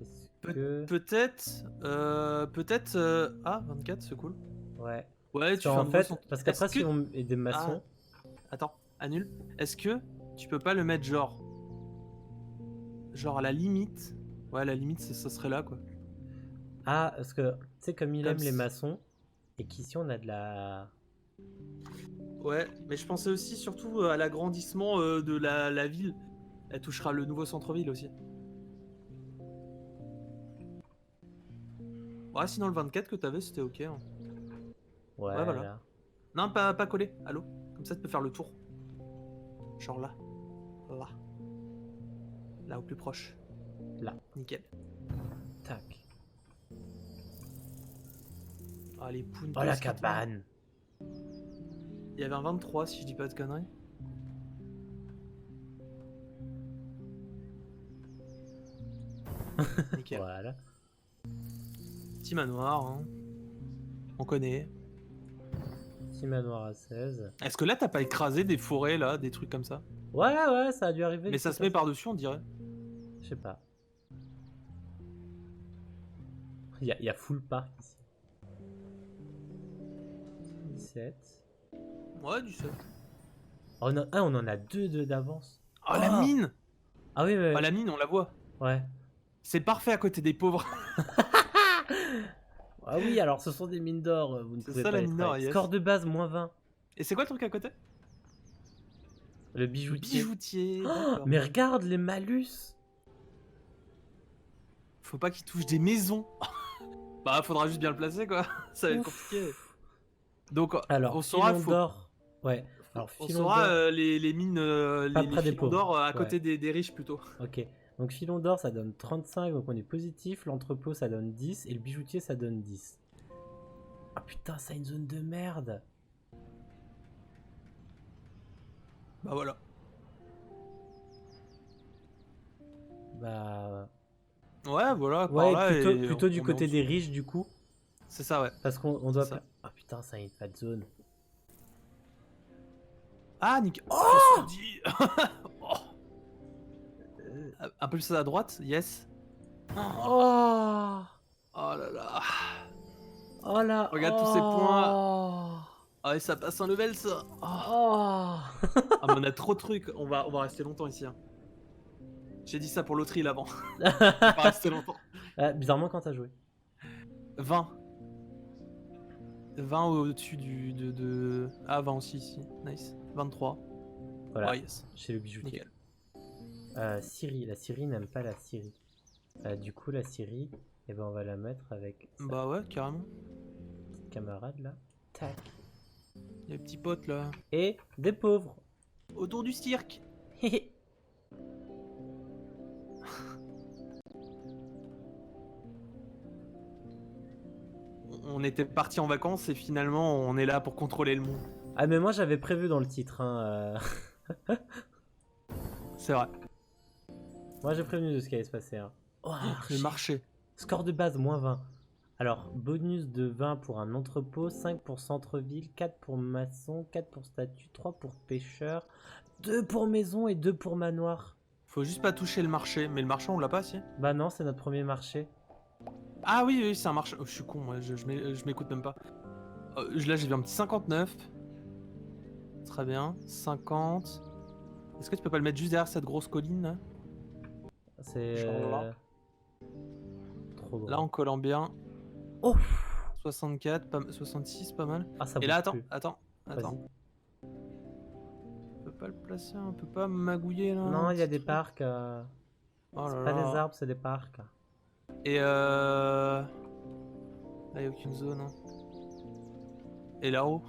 Est-ce que... Peut-être. Peut-être. Ah, 24, c'est cool. Ouais. Ouais, Parce tu fais qu'en un fait, beau parce qu'après, Est-ce si que- on met des maçons... Attends, annule. Est-ce que tu peux pas le mettre genre. Genre à la limite. Ouais, à la limite, ça serait là quoi. Ah, parce que, tu sais, comme il Comme aime les si- maçons, et qu'ici, on a de la... Ouais, mais je pensais aussi surtout à l'agrandissement de la ville. Elle touchera le nouveau centre-ville aussi. Ouais, sinon le 24 que t'avais, c'était ok. Hein. Ouais, Ouais, voilà. là. Non, pas collé. Allô. Comme ça, tu peux faire le tour. Genre là. Là. Là, au plus proche. Là. Nickel. Tac. Ah, les pounds. Oh, la cabane. Il y avait un 23, si je dis pas de conneries. Nickel. Voilà. Petit manoir, hein. On connaît. Petit manoir à 16. Est-ce que là, t'as pas écrasé des forêts, là, des trucs comme ça? Ouais, ça a dû arriver. Mais ça se met par-dessus, on dirait. Je sais pas. Il y a full park ici. 17. Ouais, du seul. Oh, on en a deux d'avance. Oh, la mine! Ah oui, mais... Oh, la mine, on la voit. Ouais. C'est parfait à côté des pauvres. Ah oui, alors ce sont des mines d'or. Vous ne C'est pouvez ça, pas la les mine d'or, travailler. yes. Score de base, moins 20. Et c'est quoi le truc à côté? Le bijoutier. Bijoutier. Oh, d'accord. mais regarde les malus. Faut pas qu'il touche des maisons. Bah, faudra juste bien le placer, quoi. Ça va être Ouf. compliqué. Donc, Alors, on saura, filon d'or. Ouais. Alors, on filon saura d'or. les mines, Pas les près des filons pauvres. d'or à Ouais. côté des riches plutôt. Ok. Donc, filon d'or, ça donne 35. Donc, on est positif. L'entrepôt, ça donne 10. Et le bijoutier, ça donne 10. Ah putain, ça a une zone de merde. Bah voilà. Bah. Ouais, voilà. Ouais, par là, et plutôt du on est côté en des dessous. riches, du coup. C'est ça, ouais. Parce qu'on doit. C'est ça. Ah putain, ça a une fat zone. Ah, nickel. Oh, Oh 70. Oh. Un peu plus à droite, yes. Oh Oh là là. Oh là. Regarde tous ces points. Ah, et ça passe un level, ça. Oh. Oh Ah, mais on a trop de trucs. On va rester longtemps ici. Hein. J'ai dit ça pour l'autre île avant. On va pas rester longtemps. Bizarrement, quand t'as joué. 20. 20 au-dessus de... Ah, 20 aussi ici. Nice. 23. Voilà, Ah, yes. chez le bijoutier. Nickel. Syrie. La Syrie n'aime pas la Syrie. Du coup, la Syrie, eh ben, on va la mettre avec sa Bah ouais, carrément. petite camarade là. Tac. Les petits potes là. Et des pauvres. Autour du cirque. On était parti en vacances et finalement on est là pour contrôler le monde. Ah, mais moi j'avais prévu dans le titre. Hein, C'est vrai. Moi j'ai prévenu de ce qui allait se passer. Hein. Oh, Le marché. Score de base, moins 20. Alors, bonus de 20 pour un entrepôt, 5 pour centre-ville, 4 pour maçon, 4 pour statue, 3 pour pêcheur, 2 pour maison et 2 pour manoir. Faut juste pas toucher le marché. Mais le marché on l'a pas si. Bah non, c'est notre premier marché. Ah oui, oui, c'est un marché. Oh, je suis con, moi, je m'écoute même pas. Là, j'ai vu un petit 59. Très bien. 50. Est-ce que tu peux pas le mettre juste derrière cette grosse colline là? C'est Genre là. trop Là, en grand. collant bien. Oh 64, 66, pas mal. ah, ça Et là, bouge attends, plus. attends, attends. Vas-y. On peut pas le placer, on peut pas magouiller là un Non, il y a petit des truc. parcs. Oh C'est là pas des là. arbres, c'est des parcs. Et là, y a aucune zone. Hein. Et là-haut.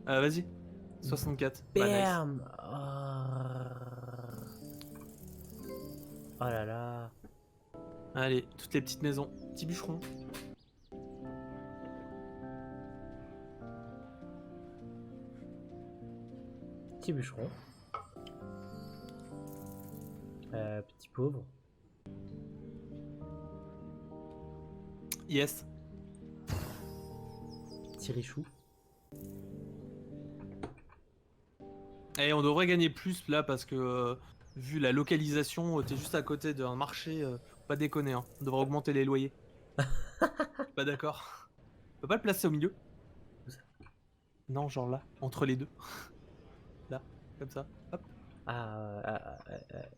Vas-y. 64. Bah, nice. Bam oh là là. Allez, toutes les petites maisons. Petit bûcheron. Petit bûcheron. Petit pauvre. Yes. Petit richou. Et on devrait gagner plus là parce que vu la localisation, t'es juste à côté d'un marché. Faut pas déconner, hein. On devrait augmenter les loyers. Pas d'accord. On peut pas le placer au milieu? Où ça? Non, genre là, entre les deux. Là, comme ça. Hop.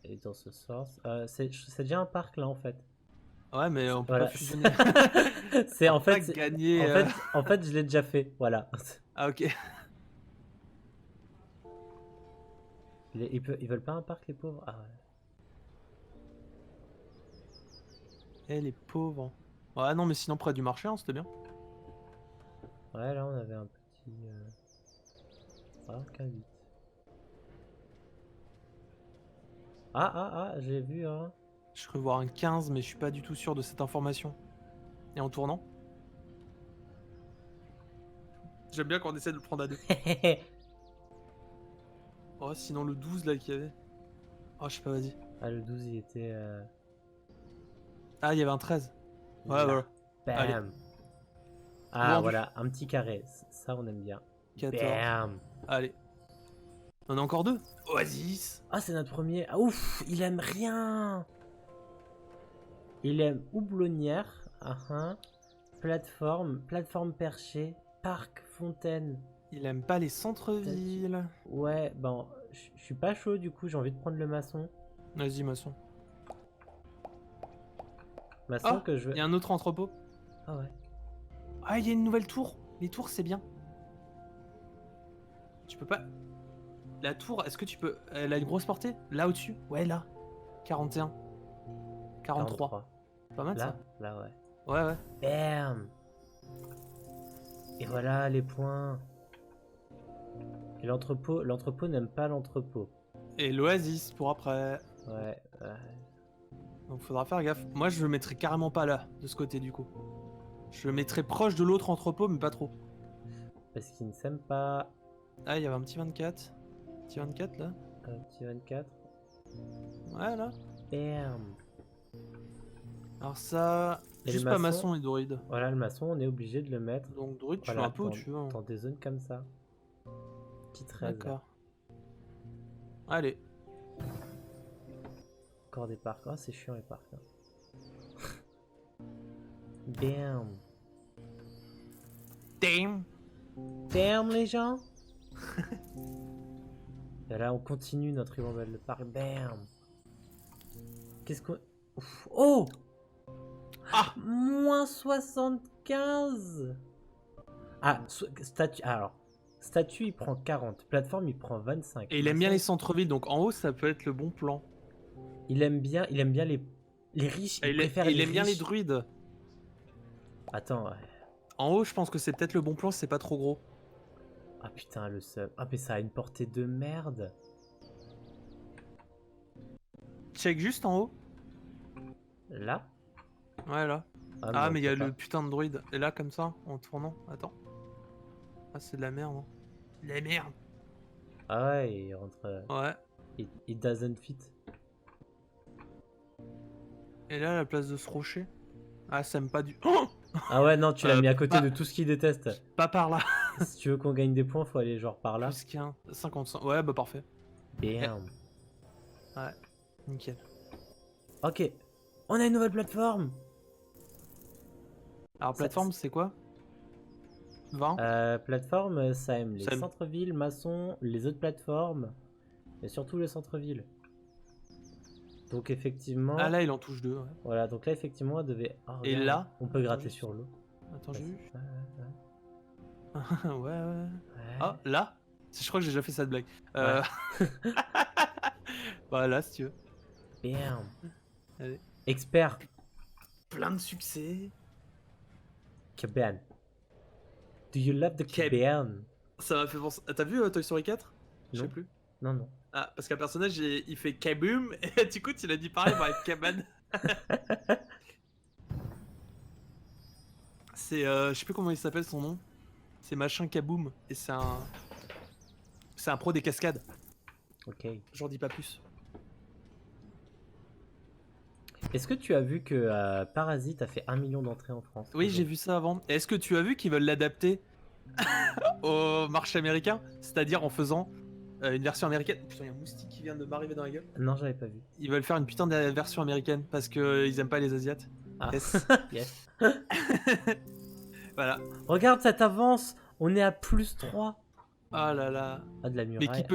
Et dans ce sens. C'est déjà un parc là en fait. Ouais, mais on peut pas Voilà. fusionner. C'est On en peut pas fait. gagner. En fait, je l'ai déjà fait. Voilà. Ah, ok. Ils veulent pas un parc les pauvres. Ah ouais. Eh, les pauvres. Ouais, non, mais sinon, près du marché, hein, c'était bien. Ouais, là on avait un petit. Ah, K8. J'ai vu hein. Je crois voir un 15, mais je suis pas du tout sûr de cette information. Et en tournant? J'aime bien quand on essaie de le prendre à deux. Oh, sinon le 12 là qu'il y avait. Oh, je sais pas, vas-y. Ah, le 12 il était. Ah, il y avait un 13. Ouais, Là. voilà. Bam. Allez. Ah, Vendu. voilà, un petit carré. Ça, on aime bien. 14. Bam. Allez. On a encore deux. Oasis. Ah, c'est notre premier. Ah, ouf, il aime rien. Il aime houblonnière. Plateforme perchée. Parc, fontaine. Il aime pas les centres-villes. Ouais, bon, je suis pas chaud du coup, j'ai envie de prendre le maçon. Vas-y, maçon. Maçon Ah, que je veux. il y a un autre entrepôt. Ah ouais. Ah, il y a une nouvelle tour. Les tours, c'est bien. Tu peux pas. La tour, est-ce que tu peux. Elle a une grosse portée? Là au-dessus? Ouais, là. 41. 43. 43. Pas mal ça. Là, ouais. Ouais, ouais. Bam. Et voilà les points. Et l'entrepôt n'aime pas l'entrepôt. Et l'oasis pour après. Ouais. Donc faudra faire gaffe. Moi je le mettrai carrément pas là, de ce côté du coup. Je le mettrai proche de l'autre entrepôt, mais pas trop. Parce qu'ils ne s'aiment pas. Ah, il y avait un petit 24. Petit 24 là. Un petit 24. Ouais, là. Bam. Alors ça. Et Juste le pas maçon, maçon et druide. Voilà, le maçon, on est obligé de le mettre. Donc druide, tu Voilà, fais un peu où tu veux. Hein. dans des zones comme ça. Petit 13. D'accord. Allez. Encore des parcs. Oh, c'est chiant les parcs. Hein. Bam. Damn. Bam les gens. Et là, on continue notre ribambelle de parc. Bam. Qu'est-ce qu'on. Ouf. Oh. Ah. Moins 75. Ah, statut. Alors, statut, il prend 40. Plateforme, il prend 25. Et il aime bien les centres-villes, donc en haut ça peut être le bon plan. Il aime bien les riches. Et il aime bien les druides. Attends, ouais. En haut, je pense que c'est peut-être le bon plan, c'est pas trop gros. Ah putain, le sub. Ah, mais ça a une portée de merde. Check juste en haut. Là. Ouais, là. Ah, mais il y a le putain de druide. Et là, comme ça, en tournant. Attends. Ah, c'est de la merde. Hein. De la merde. Ah ouais, il rentre. Ouais. It doesn't fit. Et là, à la place de ce rocher. Ah, ça aime pas du. Oh Ah ouais, non, tu l'as mis à côté de tout ce qu'il déteste. Pas par là. Si tu veux qu'on gagne des points, faut aller genre par là. Plus qu'un. 55. Ouais, bah parfait. Bam. Ouais. Nickel. Ok. On a une nouvelle plateforme. Alors, Ça- plateforme, c'est quoi 20 Plateforme, ça aime les Ça aime- centres-villes, maçons, les autres plateformes, et surtout le centre-ville. Donc effectivement, Ah là, il en touche deux. Ouais. voilà, donc là effectivement, on devait. Oh, Et regarde, là, on peut attends, gratter juste. sur l'eau. Attends, j'ai Vas-y. vu. Ouais, Ouais, ouais. ouais. Ah, là je crois que j'ai déjà fait cette blague. Ouais. Voilà, si tu veux. Bam. Allez. Expert. Plein de succès. Cabane. Do you love the Cab- cabane? Ça m'a fait penser. Ah, t'as vu Toy Story 4? Je sais Non. plus. Non, non. Ah, parce qu'un personnage, il fait kaboom, et du coup, il a dit pareil, avec cabane. C'est. Je sais plus comment il s'appelle son nom. C'est machin kaboom, et c'est un. C'est un pro des cascades. Ok. J'en dis pas plus. Est-ce que tu as vu que Parasite a fait 1 million d'entrées en France? Oui, j'ai vu ça avant. Est-ce que tu as vu qu'ils veulent l'adapter au marché américain? C'est-à-dire en faisant une version américaine. Putain, il y a un moustique qui vient de m'arriver dans la gueule. Non, j'avais pas vu. Ils veulent faire une putain de version américaine parce qu'ils aiment pas les Asiates. Ah. Yes. Yes. Voilà. Regarde cette avance. On est à +3. Ah là là. Ah, de la Mais muraille.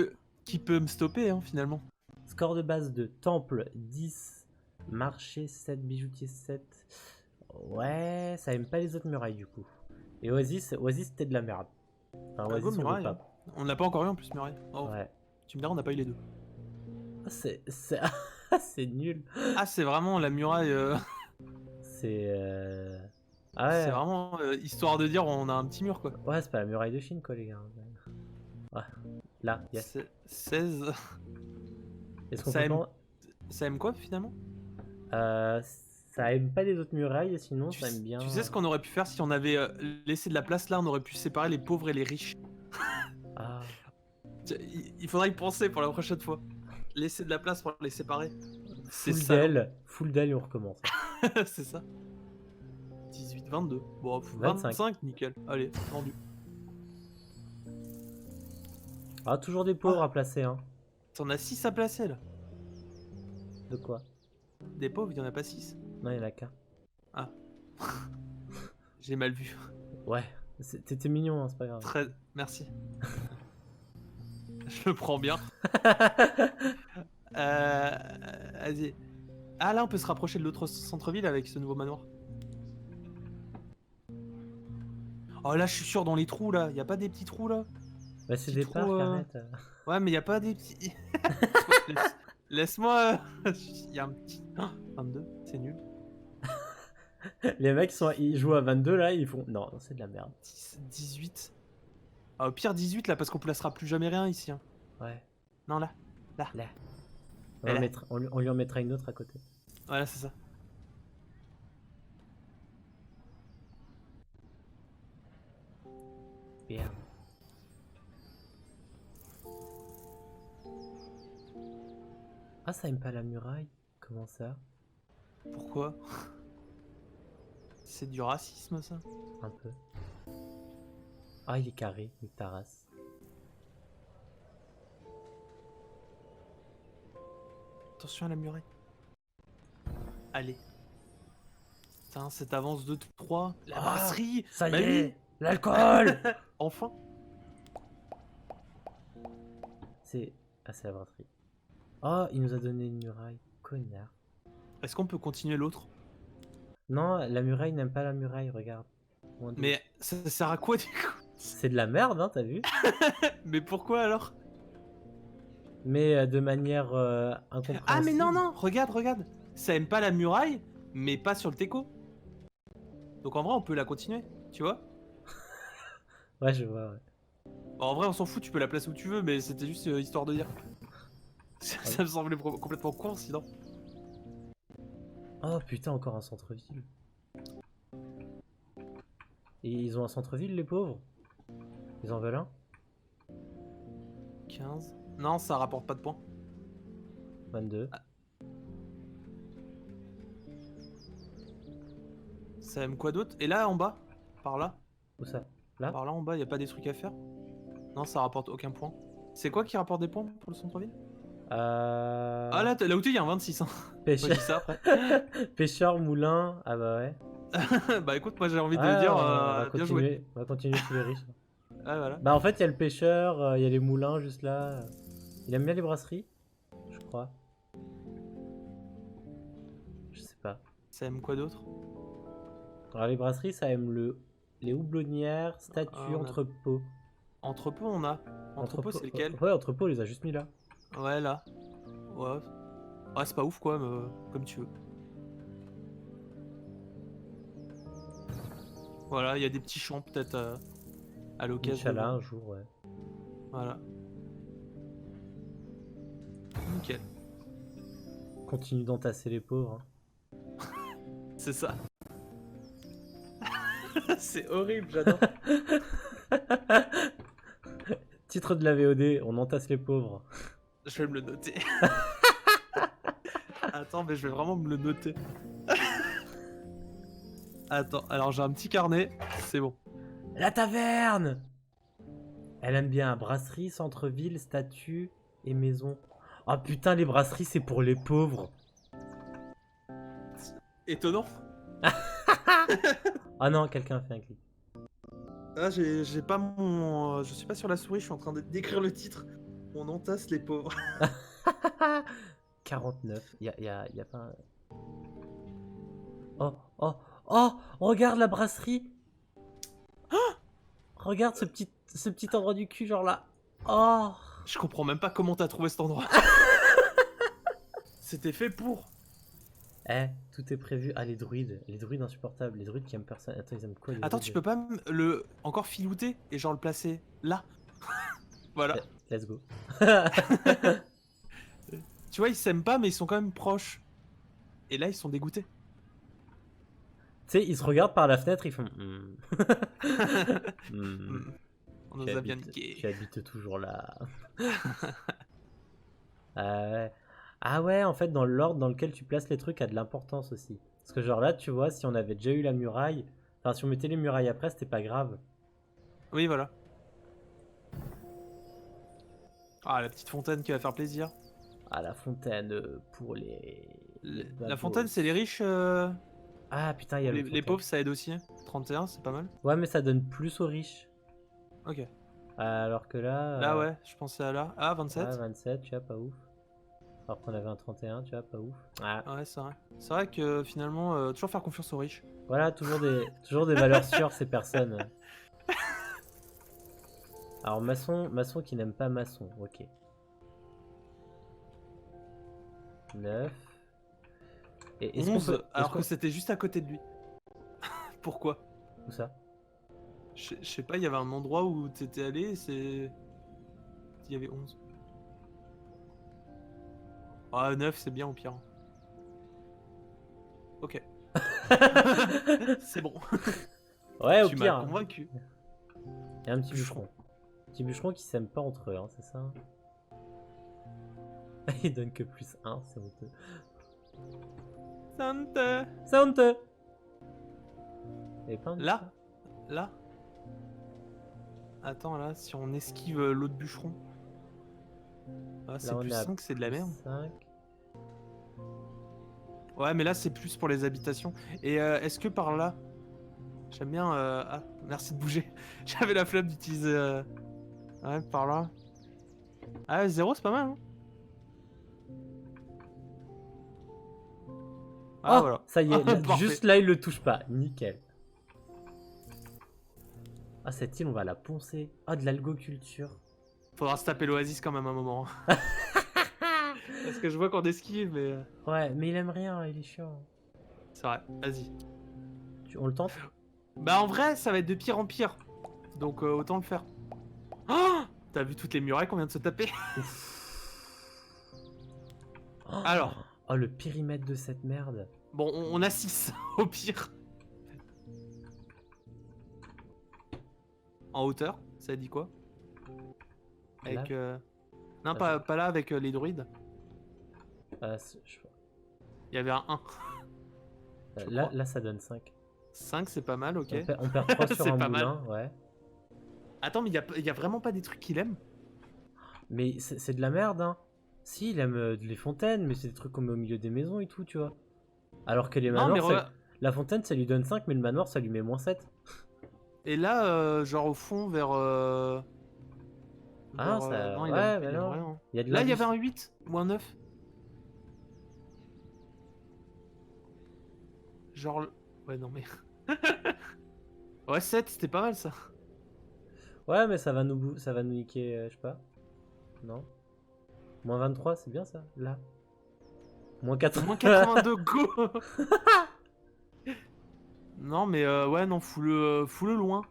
qui peut me stopper, hein, finalement? Score de base de temple 10. Marché 7. Bijoutier 7. Ouais, ça aime pas les autres murailles du coup. Et Oasis c'était de la merde. Enfin, Go, Oasis, on veut muraille, pas. hein. On l'a pas encore eu en plus, muraille. Oh, Ouais. tu me diras, on n'a pas eu les deux. Ah, c'est nul. Ah, c'est vraiment la muraille. C'est. Ah ouais. C'est vraiment histoire de dire on a un petit mur, quoi. Ouais, c'est pas la muraille de Chine, quoi, les gars. Ouais. Là, yes. C'est 16. Est-ce qu'on Ça peut aime- pas- Ça aime quoi finalement? Ça aime pas les autres murailles, et sinon Tu ça aime bien. tu sais ce qu'on aurait pu faire si on avait laissé de la place là? On aurait pu séparer les pauvres et les riches. Ah. Il faudra y penser pour la prochaine fois. Laisser de la place pour les séparer. C'est Full ça. full d'elle et on recommence. C'est ça. 18, 22. Bon, 25. 25, nickel. Allez, vendu. Ah, toujours des pauvres à placer, hein. T'en as 6 à placer là. De quoi? Des pauvres, il y en a pas 6. Non, il y en a qu'un. Ah. J'ai mal vu. Ouais, t'étais mignon, hein, c'est pas grave. Très. Merci. Je le prends bien. Vas-y. Ah là, on peut se rapprocher de l'autre centre-ville avec ce nouveau manoir. Oh là, je suis sûr dans les trous là. Y a pas des petits trous là? Bah, c'est Petit des trou, parcs, arrête. Ouais, mais y a pas des petits. Laisse-moi. Y a un petit. Oh, 22, c'est nul. Les mecs ils jouent à 22 là, ils font. Non, c'est de la merde. 18. Ah, au pire 18 là, parce qu'on placera plus jamais rien ici. Hein. Ouais. Non, là. Là. Et là. On lui en mettra une autre à côté. Voilà, c'est ça. Merde. Ah, ça aime pas la muraille? Comment ça? Pourquoi? C'est du racisme ça? Un peu. Ah, il est carré, il ta race. Attention à la muraille. Allez. Putain, cette avance de 3. La Ah, brasserie. Ça y Bah oui. est, l'alcool. Enfin. C'est. Ah, c'est la brasserie. Oh, il nous a donné une muraille. Connard. Est-ce qu'on peut continuer l'autre? Non, la muraille n'aime pas la muraille, regarde. Moins 12. Mais ça sert à quoi du coup? C'est de la merde, hein, t'as vu? Mais pourquoi alors? Mais de manière incompréhensible. Ah mais non, regarde. Ça aime pas la muraille, mais pas sur le teco. Donc en vrai on peut la continuer, tu vois? Ouais, je vois, ouais. Bon, en vrai on s'en fout, tu peux la placer où tu veux, mais c'était juste histoire de dire. Ça me semblait complètement con sinon. Oh putain, encore un centre-ville. Et ils ont un centre-ville, les pauvres? Ils en veulent un? 15. Non, ça rapporte pas de points. 22. Ça aime quoi d'autre? Et là en bas? Par là? Où ça? Là? Par là en bas, y a pas des trucs à faire? Non, ça rapporte aucun point. C'est quoi qui rapporte des points pour le centre-ville? Ah là, là où tu es, il y a un 26. Hein. Moi, je Pêcheur... dis ça après. Pêcheur, moulin. Ah bah ouais. Bah écoute, moi j'ai envie Ouais, de dire on va bien joué. continuer. On va continuer chez les riches. Ah voilà. Bah en fait, il y a le pêcheur, il y a les moulins juste là. Il aime bien les brasseries, je crois. Je sais pas. Ça aime quoi d'autre? Alors les brasseries, ça aime les houblonnières, statues, Ah, on a- entrepôts. Entrepôt, on a. Entrepôt, c'est lequel? Ouais, entrepôts, on les a juste mis là. Ouais, là. Ouais. Ouais, c'est pas ouf quoi, mais comme tu veux. Voilà, il y a des petits champs peut-être à l'occasion. Inch'Allah, un jour, ouais. Voilà. Nickel. Continue d'entasser les pauvres. Hein. C'est ça. C'est horrible, j'adore. Titre de la VOD, on entasse les pauvres. Je vais me le noter. Attends, mais je vais vraiment me le noter. Attends, alors j'ai un petit carnet, c'est bon. La taverne. Elle aime bien brasserie, centre-ville, statue et maison. Oh putain, les brasseries, c'est pour les pauvres. Étonnant. Ah non, quelqu'un a fait un clic. Ah, j'ai pas mon. Je suis pas sur la souris, je suis en train d'écrire le titre. On entasse les pauvres. 49. Y a pas un... Oh, oh, oh, regarde la brasserie. Regarde ce petit endroit du cul, genre là. Oh. Je comprends même pas comment t'as trouvé cet endroit. C'était fait pour. Eh, tout est prévu. Ah, les druides insupportables, les druides qui aiment personne. Attends, ils aiment quoi les Attends, druides tu peux pas le encore filouter et genre le placer là. Voilà. Let's go. Tu vois, ils s'aiment pas, mais ils sont quand même proches. Et là, ils sont dégoûtés. Tu sais, ils se regardent par la fenêtre, ils font. On nous a bien niqué. Tu habites toujours là. Ouais. Ah ouais, en fait, dans l'ordre dans lequel tu places les trucs a de l'importance aussi. Parce que genre là, tu vois, si on avait déjà eu la muraille, enfin si on mettait les murailles après, c'était pas grave. Oui, voilà. Ah, la petite fontaine qui va faire plaisir. Ah, la fontaine pour les... La fontaine, c'est les riches. Ah putain, il y a Les pauvres, ça aide aussi. 31, c'est pas mal. Ouais, mais ça donne plus aux riches. Ok. Alors que là... Là, ouais, je pensais à là. Ah, 27. Ah, 27, tu vois, pas ouf. Alors qu'on avait un 31, tu vois, pas ouf. Ah. Ouais, c'est vrai. C'est vrai que finalement, toujours faire confiance aux riches. Voilà, toujours des valeurs sûres, ces personnes. Alors, maçon qui n'aime pas maçon, ok. 9. Et est-ce 11, alors que c'était juste à côté de lui. Pourquoi? Où ça? Je sais pas, il y avait un endroit où t'étais allé, c'est... Il y avait 11. Ah, 9, c'est bien au pire. Ok. C'est bon. Ouais, au Tu pire. m'as convaincu. Il y a un petit bûcheron. Petit bûcheron qui s'aime pas entre eux, hein, c'est ça? Il donne que plus 1, c'est honteux. Santa. C'est honteux. Et pas Là. Là. Attends, là, si on esquive l'autre bûcheron. Ah, c'est Là, on plus est à 5, c'est de la merde. 5. Ouais, mais là, c'est plus pour les habitations. Et est-ce que par là... J'aime bien... Ah, merci de bouger. J'avais la flemme d'utiliser... Ouais, par là. Ah, 0, c'est pas mal, hein. Ah, Oh, voilà. ça y est, là, Parfait. juste là, il le touche pas. Nickel. Ah, cette île, on va la poncer. Ah, de l'algoculture. Faudra se taper l'oasis quand même un moment. Parce que je vois qu'on esquive, mais... Ouais, mais il aime rien, il est chiant. C'est vrai, vas-y. On le tente? Bah en vrai, ça va être de pire en pire. Donc autant le faire. Oh, t'as vu toutes les murailles qu'on vient de se taper? Oh, Alors. Oh, le périmètre de cette merde. Bon, on a 6 au pire. En hauteur, ça dit quoi? Avec... Non, pas là, avec les druides. Il y avait un 1. Là, ça donne 5. 5, c'est pas mal, ok. On perd 3 sur C'est un pas moulin, ouais. Attends, mais il y a vraiment pas des trucs qu'il aime? Mais c'est de la merde, hein. Si, il aime les fontaines, mais c'est des trucs qu'on met au milieu des maisons et tout, tu vois. Alors que les Non, mais manoirs, la fontaine, ça lui donne 5, mais le manoir, ça lui met -7. Et là, genre au fond, Ah, ça. non, Ouais, il mais aime non. rien. Il y a de Là, il y avait l'indus. un 8 ou un 9. Genre. Ouais, non, mais. Ouais, 7, c'était pas mal ça. Ouais, mais ça va nous niquer, je sais pas. Non. -23, c'est bien ça, là. -4. Moins 82, go. Non, mais ouais, non, fous-le loin.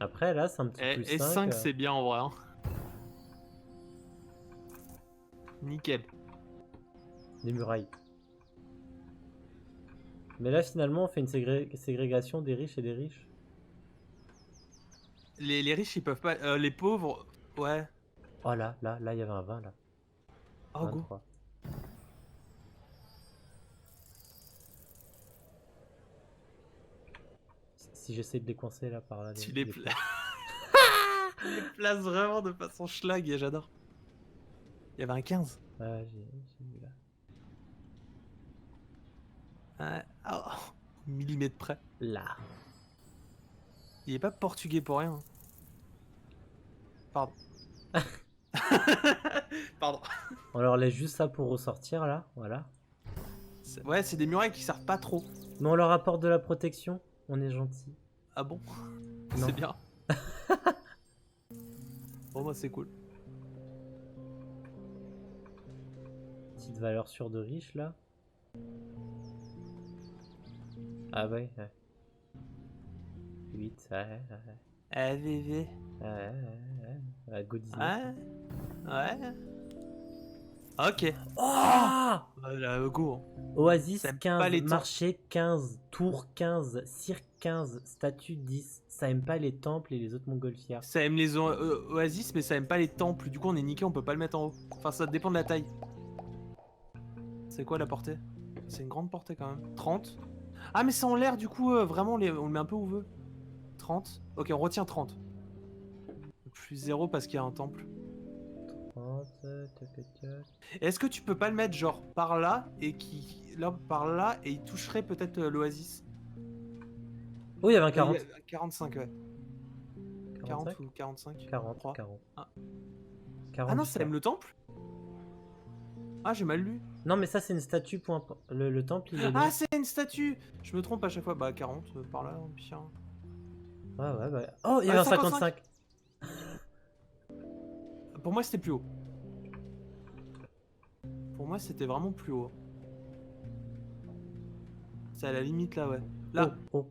Après, là, c'est un petit plus Et 5. 5, c'est bien en vrai. Hein. Nickel. Des murailles. Mais là, finalement, on fait une ségrégation des riches et des riches. Les riches, ils peuvent pas. Les pauvres, ouais. Oh là, il y avait un 20 là. Oh, go. 23. Si j'essaie de les coincer là par là. Tu les les places. Tu les places vraiment de façon schlag et j'adore. Il y avait un 15. Ouais, j'ai vu là. Ouais. Oh, millimètre près. Là. Il est pas portugais pour rien. Pardon. Pardon. On leur laisse juste ça pour ressortir là. Voilà. Ouais, c'est des murailles qui servent pas trop. Mais on leur apporte de la protection. On est gentil. Ah bon? Non. C'est bien. Bon, moi, c'est cool. Petite valeur sûre de riche là. Ah ouais. 8. Ouais. VV. Go 19. Ouais. Ok. Oh Go. Oasis Ça aime 15, pas les temps. marché 15, tour 15, cirque 15, statue 10. Ça aime pas les temples et les autres montgolfières. Ça aime les oasis, mais ça aime pas les temples. Du coup, on est niqué, on peut pas le mettre en haut. Enfin, ça dépend de la taille. C'est quoi la portée? C'est une grande portée quand même. 30. Ah, mais c'est en l'air, du coup, vraiment, on le met un peu où on veut. 30. Ok, on retient 30. Plus 0 parce qu'il y a un temple. 30, tac. Est-ce que tu peux pas le mettre genre par là et par là et il toucherait peut-être l'oasis? Oh, il y avait un 40. 45, ouais. 40 45 ou 45? 40, 3. 40. Ah. 40 Ah non, du ça cerf. aime le temple? Ah, j'ai mal lu. Non, mais ça, c'est une statue. Le temple, il est loin. Ah, c'est une statue! Je me trompe à chaque fois. Bah, 40 par là, puis hein. Ouais, bah. Oh, il y Ouais, avait un 55. 55. Pour moi, c'était plus haut. Pour moi, c'était vraiment plus haut. C'est à la limite là, ouais. Là, Oh.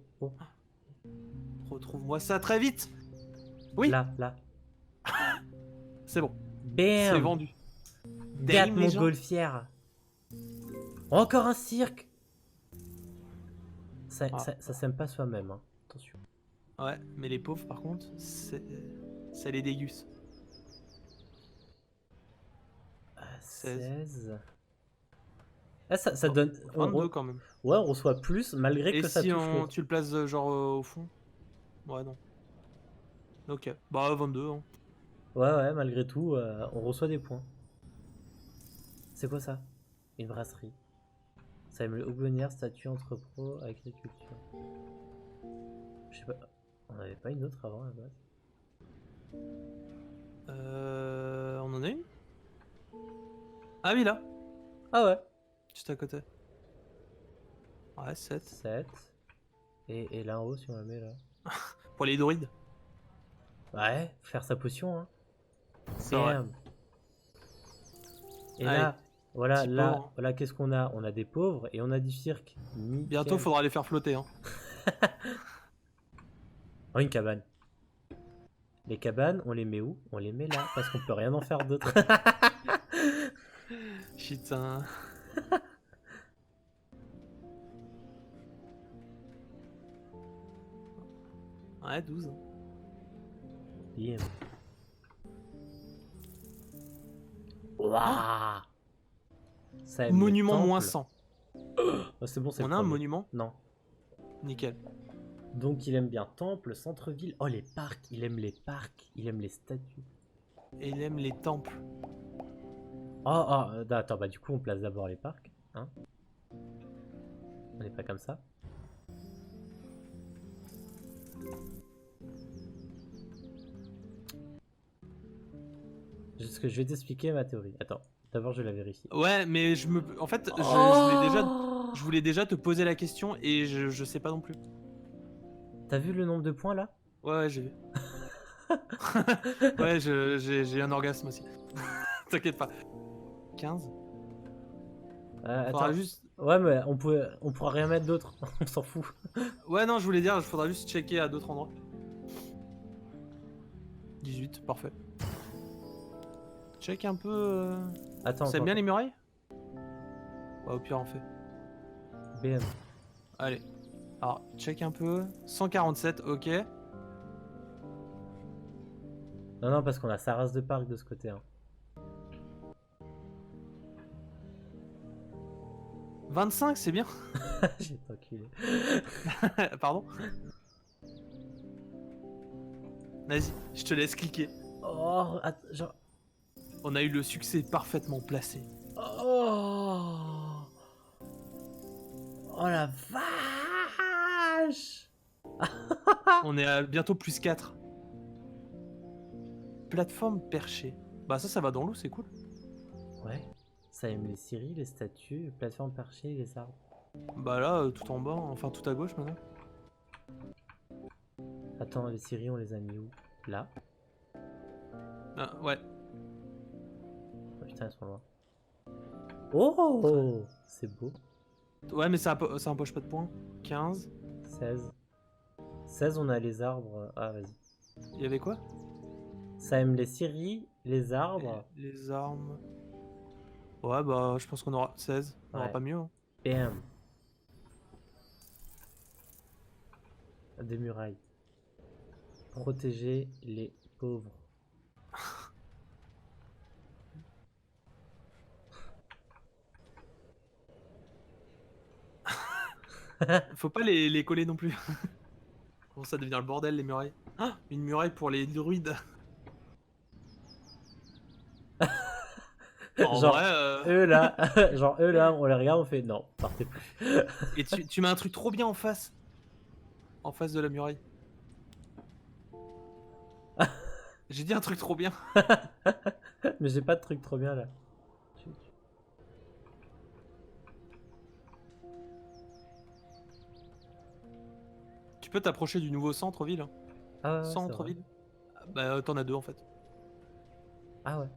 retrouve-moi ça très vite! Oui! Là. C'est bon. C'est Bam! vendu. Gâte Damn, les gens. montgolfière. Encore un cirque. Ça s'aime pas soi-même, hein. Attention. Ouais, mais les pauvres, par contre, ça les déguste. 16. Ah, ça donne. 22 quand même. Ouais, on reçoit plus malgré Et que ça si touche l'autre. tu le places genre au fond? Ouais, non. Ok. Bah, 22. Hein. Ouais, malgré tout, on reçoit des points. C'est quoi ça? Une brasserie. Ça aime le houblonnière, statut, entrepôt, agriculture. Je sais pas. On avait pas une autre avant à la base? On en a une? Ah oui, là. Ah ouais. Juste à côté. Ouais, 7. 7. Et là en haut, si on la met là. Pour les druides. Ouais, faut faire sa potion, hein. C'est vrai. Bam. Et Allez, là, voilà, petit là, pauvre. voilà, qu'est-ce qu'on a? On a des pauvres et on a du cirque. Nickel. Bientôt, faudra les faire flotter. Hein. Oh, une cabane. Les cabanes, on les met où? On les met là, parce qu'on peut rien en faire d'autre. Putain. Ouais, 12. Bim. Waouh. Ça aime les Monument temples. moins 100. Oh, c'est bon, c'est On le a un premier. monument? Non. Nickel. Donc il aime bien temple, centre-ville. Oh, les parcs. Il aime les parcs. Il aime les statues. Et il aime les temples. Attends, bah du coup on place d'abord les parcs, hein. On n'est pas comme ça. Juste que je vais t'expliquer ma théorie. Attends, d'abord je la vérifie. Ouais, mais en fait, Oh, je voulais déjà te poser la question et je sais pas non plus. t'as vu le nombre de points là? Ouais, ouais, j'ai vu. Ouais, j'ai eu un orgasme aussi. T'inquiète pas. 15. Faudra Attends. juste. Ouais, mais on pourra rien mettre d'autre. On s'en fout. Ouais, non, je voulais dire, il faudra juste checker à d'autres endroits. 18, parfait. Check un peu. Attends, Ça aime attends, bien les attends. murailles? Ouais, au pire, on fait. BM. Allez. Alors, check un peu. 147, ok. Non, non, parce qu'on a sa race de parc de ce côté. Hein. 25, c'est bien. J'ai été enculé. Pardon? Vas-y, je te laisse cliquer. Oh, genre. On a eu le succès parfaitement placé. Oh, oh la vache! On est à bientôt plus 4. Plateforme perchée. Bah ça va dans l'eau, c'est cool. Ouais, ça aime les scieries, les statues, les plateformes perchées, les arbres. Bah là, tout en bas, enfin tout à gauche maintenant. Attends, les scieries, on les a mis où? Là? Ah, ouais. Oh, putain, elles sont loin. Oh, c'est beau. Ouais, mais ça empoche pas de points. 15. 16. 16, on a les arbres. Ah, vas-y. Il y avait quoi? Ça aime les scieries, les arbres. Les armes. Ouais, bah je pense qu'on aura 16. On aura Ouais. pas mieux. Hein. Bam. Des murailles. Protéger les pauvres. Faut pas les coller non plus. Bon, ça devient le bordel, les murailles. Ah, une muraille pour les druides. En vrai, Genre, eux là, genre, eux là, on les regarde, on fait non, partez plus. et tu mets un truc trop bien en face. En face de la muraille. J'ai dit un truc trop bien. Mais j'ai pas de truc trop bien là. Tu peux t'approcher du nouveau centre-ville. Hein. Ah ouais, c'est vrai. Centre-ville. Ah, bah t'en as deux en fait. Ah ouais.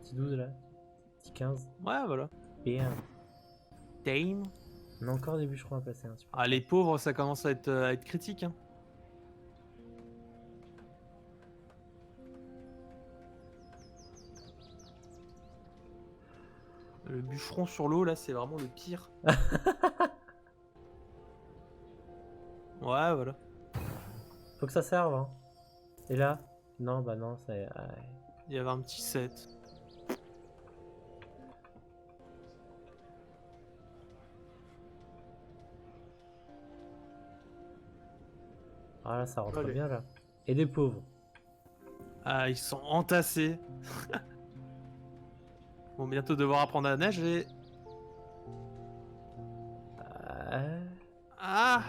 Petit 12 là. Petit 15. Ouais, voilà. Bam. Dame. On a encore des bûcherons à placer. Hein, Ah, les pauvres, ça commence à être critique. Hein. Le bûcheron sur l'eau, là, c'est vraiment le pire. Ouais, voilà. Faut que ça serve. Hein. Et là? Non, bah non, ça. Il y avait un petit 7. Ah là, ça rentre Allez. bien là. Et des pauvres. Ah, ils sont entassés. Bon, bientôt devoir apprendre à nager. Euh, Ah,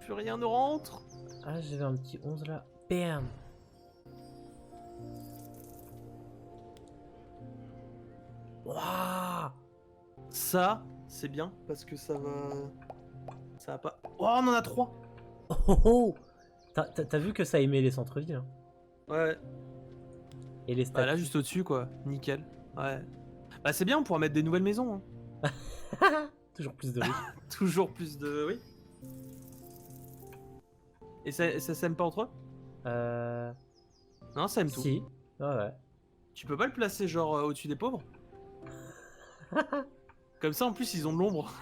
plus rien ne rentre. Ah, j'avais un petit 11 là. Bam. Waouh. Ça, c'est bien parce que ça va. Ça va pas. Oh, on en a 3. Oh, oh, oh. T'as vu que ça aimait les centres-villes hein. Ouais. Et les Bah là, statues. juste au-dessus, quoi. Nickel. Ouais. Bah, c'est bien, on pourra mettre des nouvelles maisons. Hein. Toujours plus de riches. Toujours plus de. Oui. Et ça s'aime pas entre eux? Euh. Non, ça aime tout. Si. Ouais, ouais. Tu peux pas le placer, genre, au-dessus des pauvres? Comme ça, en plus, ils ont de l'ombre.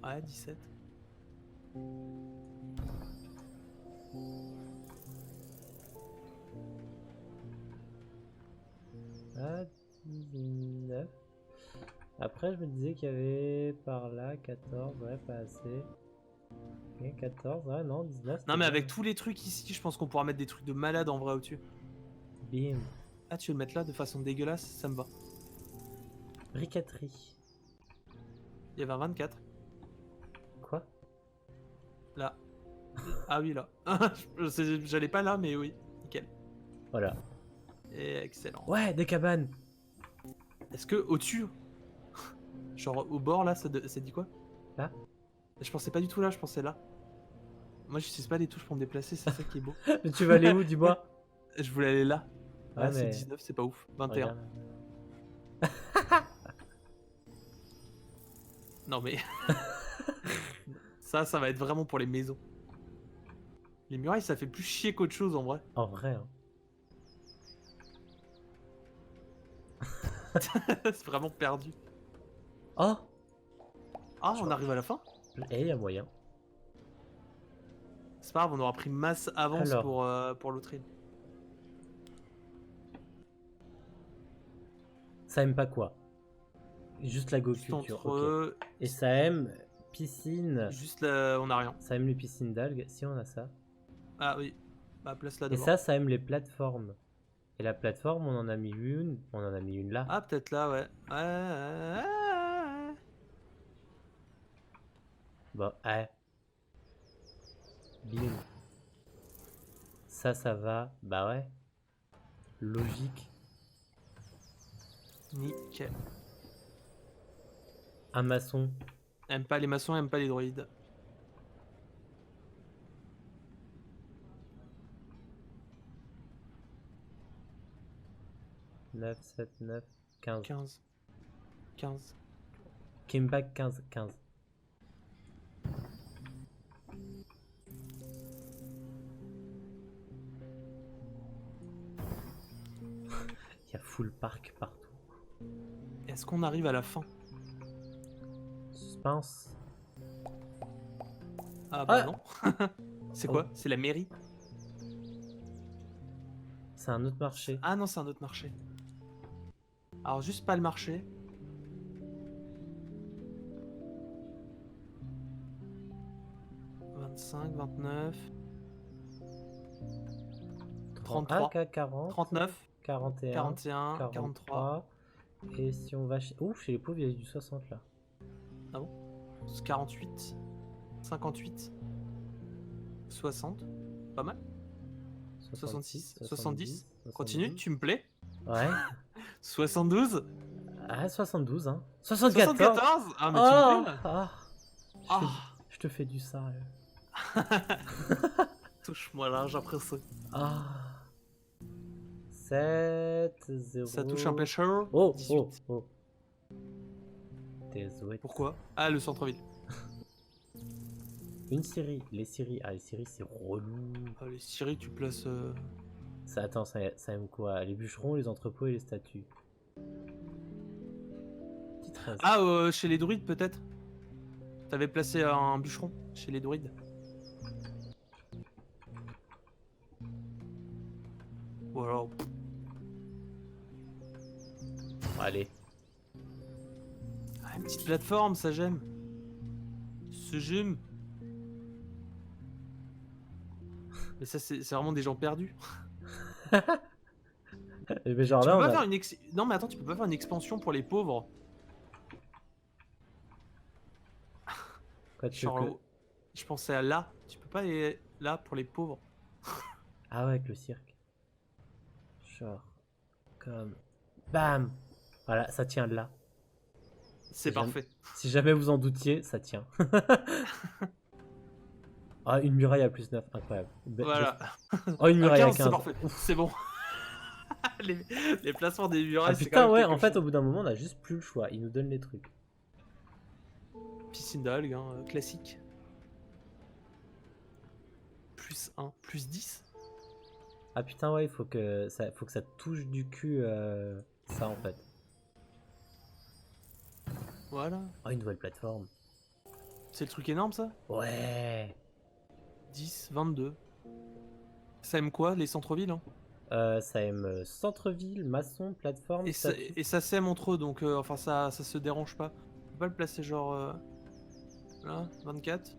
Ouais, 17. Ah, 19. Après, je me disais qu'il y avait par là 14. Ouais, pas assez. Ok, 14, ouais, non, 19. Non mais avec tous les trucs ici, je pense qu'on pourra mettre des trucs de malade en vrai au-dessus. Bim. Ah, tu veux le mettre là de façon dégueulasse, ça me va. Briqueterie. Il y avait un 24. Quoi? Là. Ah oui, là. J'allais pas là, mais oui. Nickel. Voilà. Et excellent. Ouais, des cabanes. Est-ce que au-dessus, genre au bord là, ça dit quoi? Là? Je pensais pas du tout là, je pensais là. Moi, je sais pas les touches pour me déplacer, c'est ça qui est beau. Mais tu vas aller où, dis-moi? Je voulais aller là. Ouais, Ah, c'est mais. 19, c'est pas ouf. 21. Regarde. Non mais. Ça va être vraiment pour les maisons. Les murailles, ça fait plus chier qu'autre chose en vrai. En vrai, hein. C'est vraiment perdu. Oh! Ah, on arrive à la fin? Et il y a moyen. C'est pas grave, on aura pris masse avance Alors. pour l'autre île. Ça aime pas quoi? Juste la Juste go-culture, entre ok. eux, Et ça aime piscine. juste là, on a rien. Ça aime les piscines d'algues, si on a ça. Ah oui, bah place là Et d'abord. ça aime les plateformes. Et la plateforme, on en a mis une. On en a mis une là. Ah, peut-être là, ouais. Ouais. Bon, ouais. Bim. Ça va. Bah ouais. Logique. Nickel. Un maçon. Aime pas les maçons, aime pas les droïdes. Neuf, 7, 9, 15. 15. 15. Kimbag 15, 15. Il y a full park partout. Est-ce qu'on arrive à la fin? Suspense. Ah bah Ah non. C'est quoi? C'est la mairie? C'est un autre marché. Ah non, c'est un autre marché. Alors juste pas le marché. « 25, 29... 33, AK 40. 39, 41. 41, 43... 43. Et si on va chez... Ouf, chez les pauvres, il y a du 60 là. 48, 58, 60, pas mal. 66, 70, continue, tu me plais. Ouais. 72, Ah, 72, hein. 74. 74. Ah mais tu me plais là. Ah. Ah. Je te fais du sale. Touche-moi là, j'apprécie. Ah. 7, 0. Ça touche un pêcheur. Oh, 18. oh, oh. Désolé. Pourquoi? Ah, le centre-ville. Une série. Les séries. Ah, les séries, c'est relou. Ah, les scieries, tu places... Ça, attends, ça aime quoi? Les bûcherons, les entrepôts et les statues. Petite raison. Ah, chez les druides peut-être. T'avais placé un bûcheron chez les druides. Ou alors... Allez. Ah, une petite plateforme, ça j'aime. Ce j'aime. Mais ça, c'est vraiment des gens perdus. Mais genre Tu là, peux on pas a... faire une Non mais attends, tu peux pas faire une expansion pour les pauvres. Quoi, tu veux Genre, que- je pensais à là. Tu peux pas aller là pour les pauvres. Ah ouais, avec le cirque. Genre... Comme... Bam. Voilà, ça tient là. C'est J'aime. parfait. Si jamais vous en doutiez, ça tient. Ah, une muraille à plus 9, incroyable. Voilà. Oh, une À muraille à 15, 15. c'est parfait. C'est bon. les placements des murailles, Ah c'est putain, quand ouais, même en quelque fait, chose. au bout d'un moment, on a juste plus le choix. Ils nous donnent les trucs. Piscine d'algues, hein, classique. Plus 1, plus 10. Ah putain, ouais, il faut que ça touche du cul, ça, en fait. Voilà. Oh, une nouvelle plateforme. C'est le truc énorme ça. Ouais. 10, 22. Ça aime quoi, les centres-villes hein? Ça aime centre-ville, maçon, plateforme, Et statue. ça s'aime entre eux, donc enfin ça se dérange pas. On peut pas le placer genre là, 24.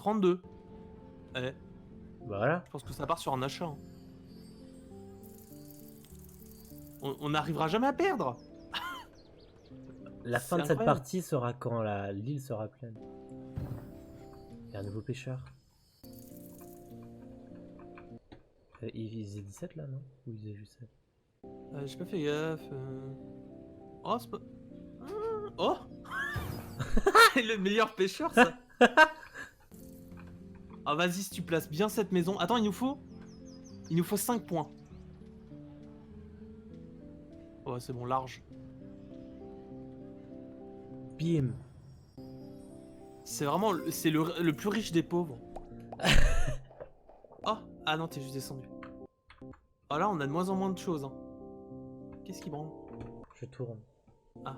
32. Eh, Voilà. je pense que ça part sur un achat. Hein. On n'arrivera jamais à perdre. La fin C'est de cette incroyable. partie sera quand l'île sera pleine. Il y a un nouveau pêcheur. Il faisait 17 là, non? Ou il faisait juste 7? J'ai pas fait gaffe. Oh, c'est pas... Oh. Le meilleur pêcheur, ça. Ah, vas-y, si tu places bien cette maison. Attends, il nous faut 5 points. Ouais, c'est bon, large. Bim. C'est vraiment... C'est le plus riche des pauvres. Oh. Ah non, t'es juste descendu. Oh là, on a de moins en moins de choses. Hein. Qu'est-ce qui branle? Je tourne. Ah.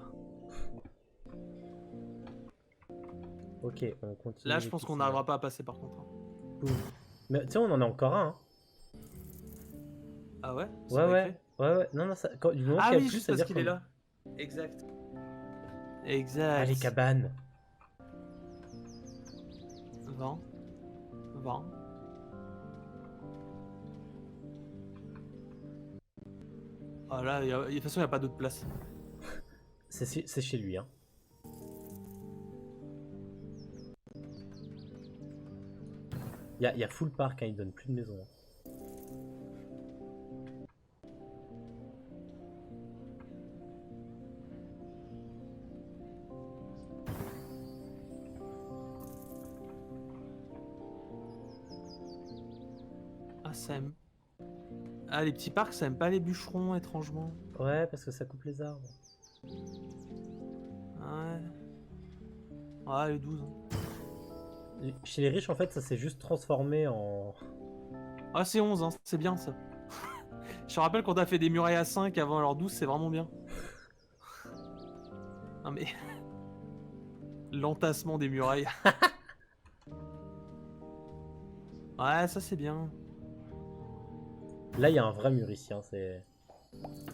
Ok, on continue. Là, je pense qu'on n'arrivera pas à passer par contre. Hein. Boum. Mais tu sais, on en a encore un. Hein. Ah ouais? C'est Ouais, pas ouais. écrit Ouais. Non, non, du moment Ah qu'il y a oui, plus, juste ça veut parce dire qu'il est qu'on... là. Exact. Ah, Exact. les cabanes. 20. 20. Ah là, de toute façon, il n'y a pas d'autre place. C'est chez lui, hein. Il y a full park, hein, il donne plus de maison. Hein. Ah, ça aime. Ah, les petits parcs, ça aime pas les bûcherons, étrangement. Ouais, parce que ça coupe les arbres. Ouais. Ah, les 12. Hein. Chez les riches, en fait, ça s'est juste transformé en... Ah, c'est 11, hein. C'est bien ça. Je te rappelle qu'on a fait des murailles à 5 avant, alors 12, c'est vraiment bien. Non mais... L'entassement des murailles. Ouais, ça c'est bien. Là, il y a un vrai muricien, c'est...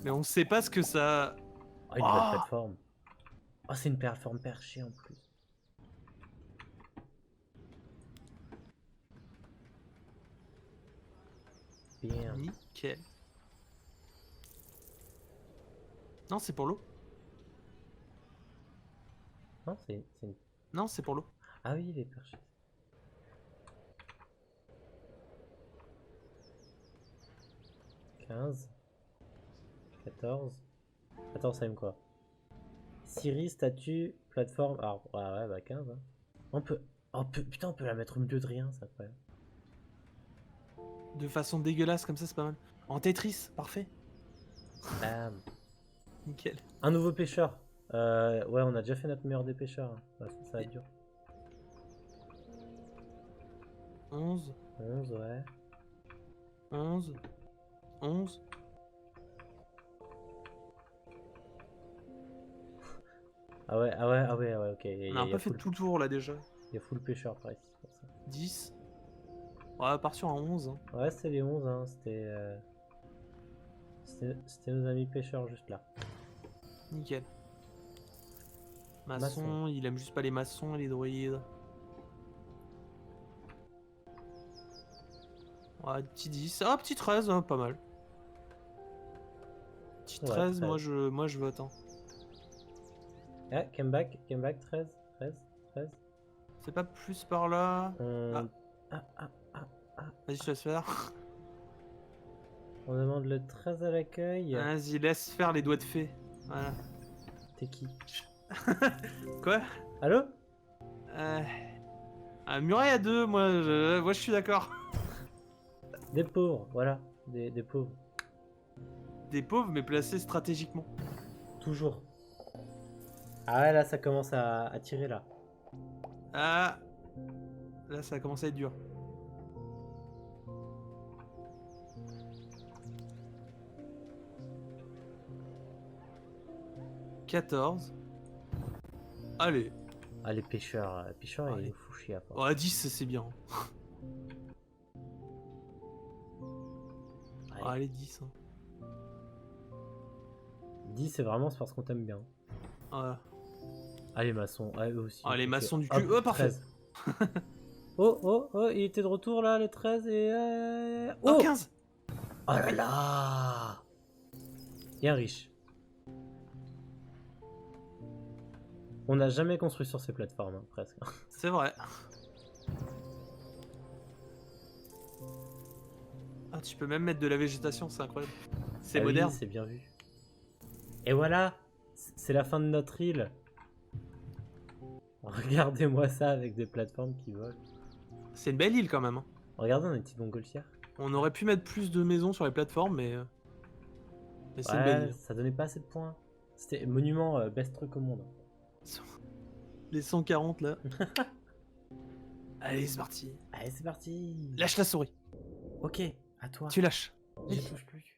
Mais on sait pas ce que ça... Oh, une nouvelle plateforme. Oh, c'est une plateforme perchée en plus. Bien. Nickel. Non, c'est pour l'eau. Non, c'est une... Non, c'est pour l'eau. Ah oui, il est perché. « 15. 14. Attends, ça aime quoi? Siri, statut, plateforme... Alors, ouais, bah 15. Hein. On peut... Putain, on peut la mettre au milieu de rien, c'est incroyable. De façon dégueulasse, comme ça, c'est pas mal. En Tetris, parfait. Bam. Nickel. Un nouveau pêcheur. Ouais, on a déjà fait notre meilleur des pêcheurs. Hein. Ça va être dur. 11. 11, ouais. 11. 11. Ah ouais, ok. On a un peu fait tout le tour là déjà. Il y a full pêcheur par ici, c'est pour ça. 10. Ouais, part sur un 11. Hein. Ouais, c'était les 11, hein. C'était nos amis pêcheurs juste là. Nickel. Maçon, il aime juste pas les maçons et les droïdes. Ouais, petit 10. Ah, petit 13, hein, pas mal. Petit 13, ouais, 13. moi je vote. Hein. Ah, came back, 13. C'est pas plus par là. Vas-y, je te laisse faire. On demande le 13 à l'accueil. Vas-y, laisse faire les doigts de fée. Voilà. T'es qui? Quoi? Allô? Un muraille à 2, moi je suis d'accord. Des pauvres, voilà. Des pauvres. Des pauvres, mais placés stratégiquement. Toujours. Ah ouais, là ça commence à tirer là. Ah. Là ça a commencé à être dur. « 14. Allez. Ah, les pêcheurs, il nous fout chier à part. Oh, 10, c'est bien. Allez, 10. Hein. 10, c'est vraiment parce qu'on t'aime bien. Voilà. Ah, les maçons, eux aussi. Ah, les maçons du cul. Oh, parfait. Oh, il était de retour là, le 13 et... Oh, Oh 15. Oh là là. Bien riche. On n'a jamais construit sur ces plateformes, hein, presque. C'est vrai. Ah, tu peux même mettre de la végétation, c'est incroyable. C'est Ah oui, moderne. c'est bien vu. Et voilà, c'est la fin de notre île. Regardez-moi ça avec des plateformes qui volent. C'est une belle île quand même, hein. Regardez, on a une petite montgolfière. On aurait pu mettre plus de maisons sur les plateformes, mais c'est une belle Ouais, île. ça donnait pas assez de points. C'était monument best truc au monde. Les 140 là. Allez, c'est parti. Allez, c'est parti. Lâche la souris. Ok, à toi. Tu lâches. Je touche plus.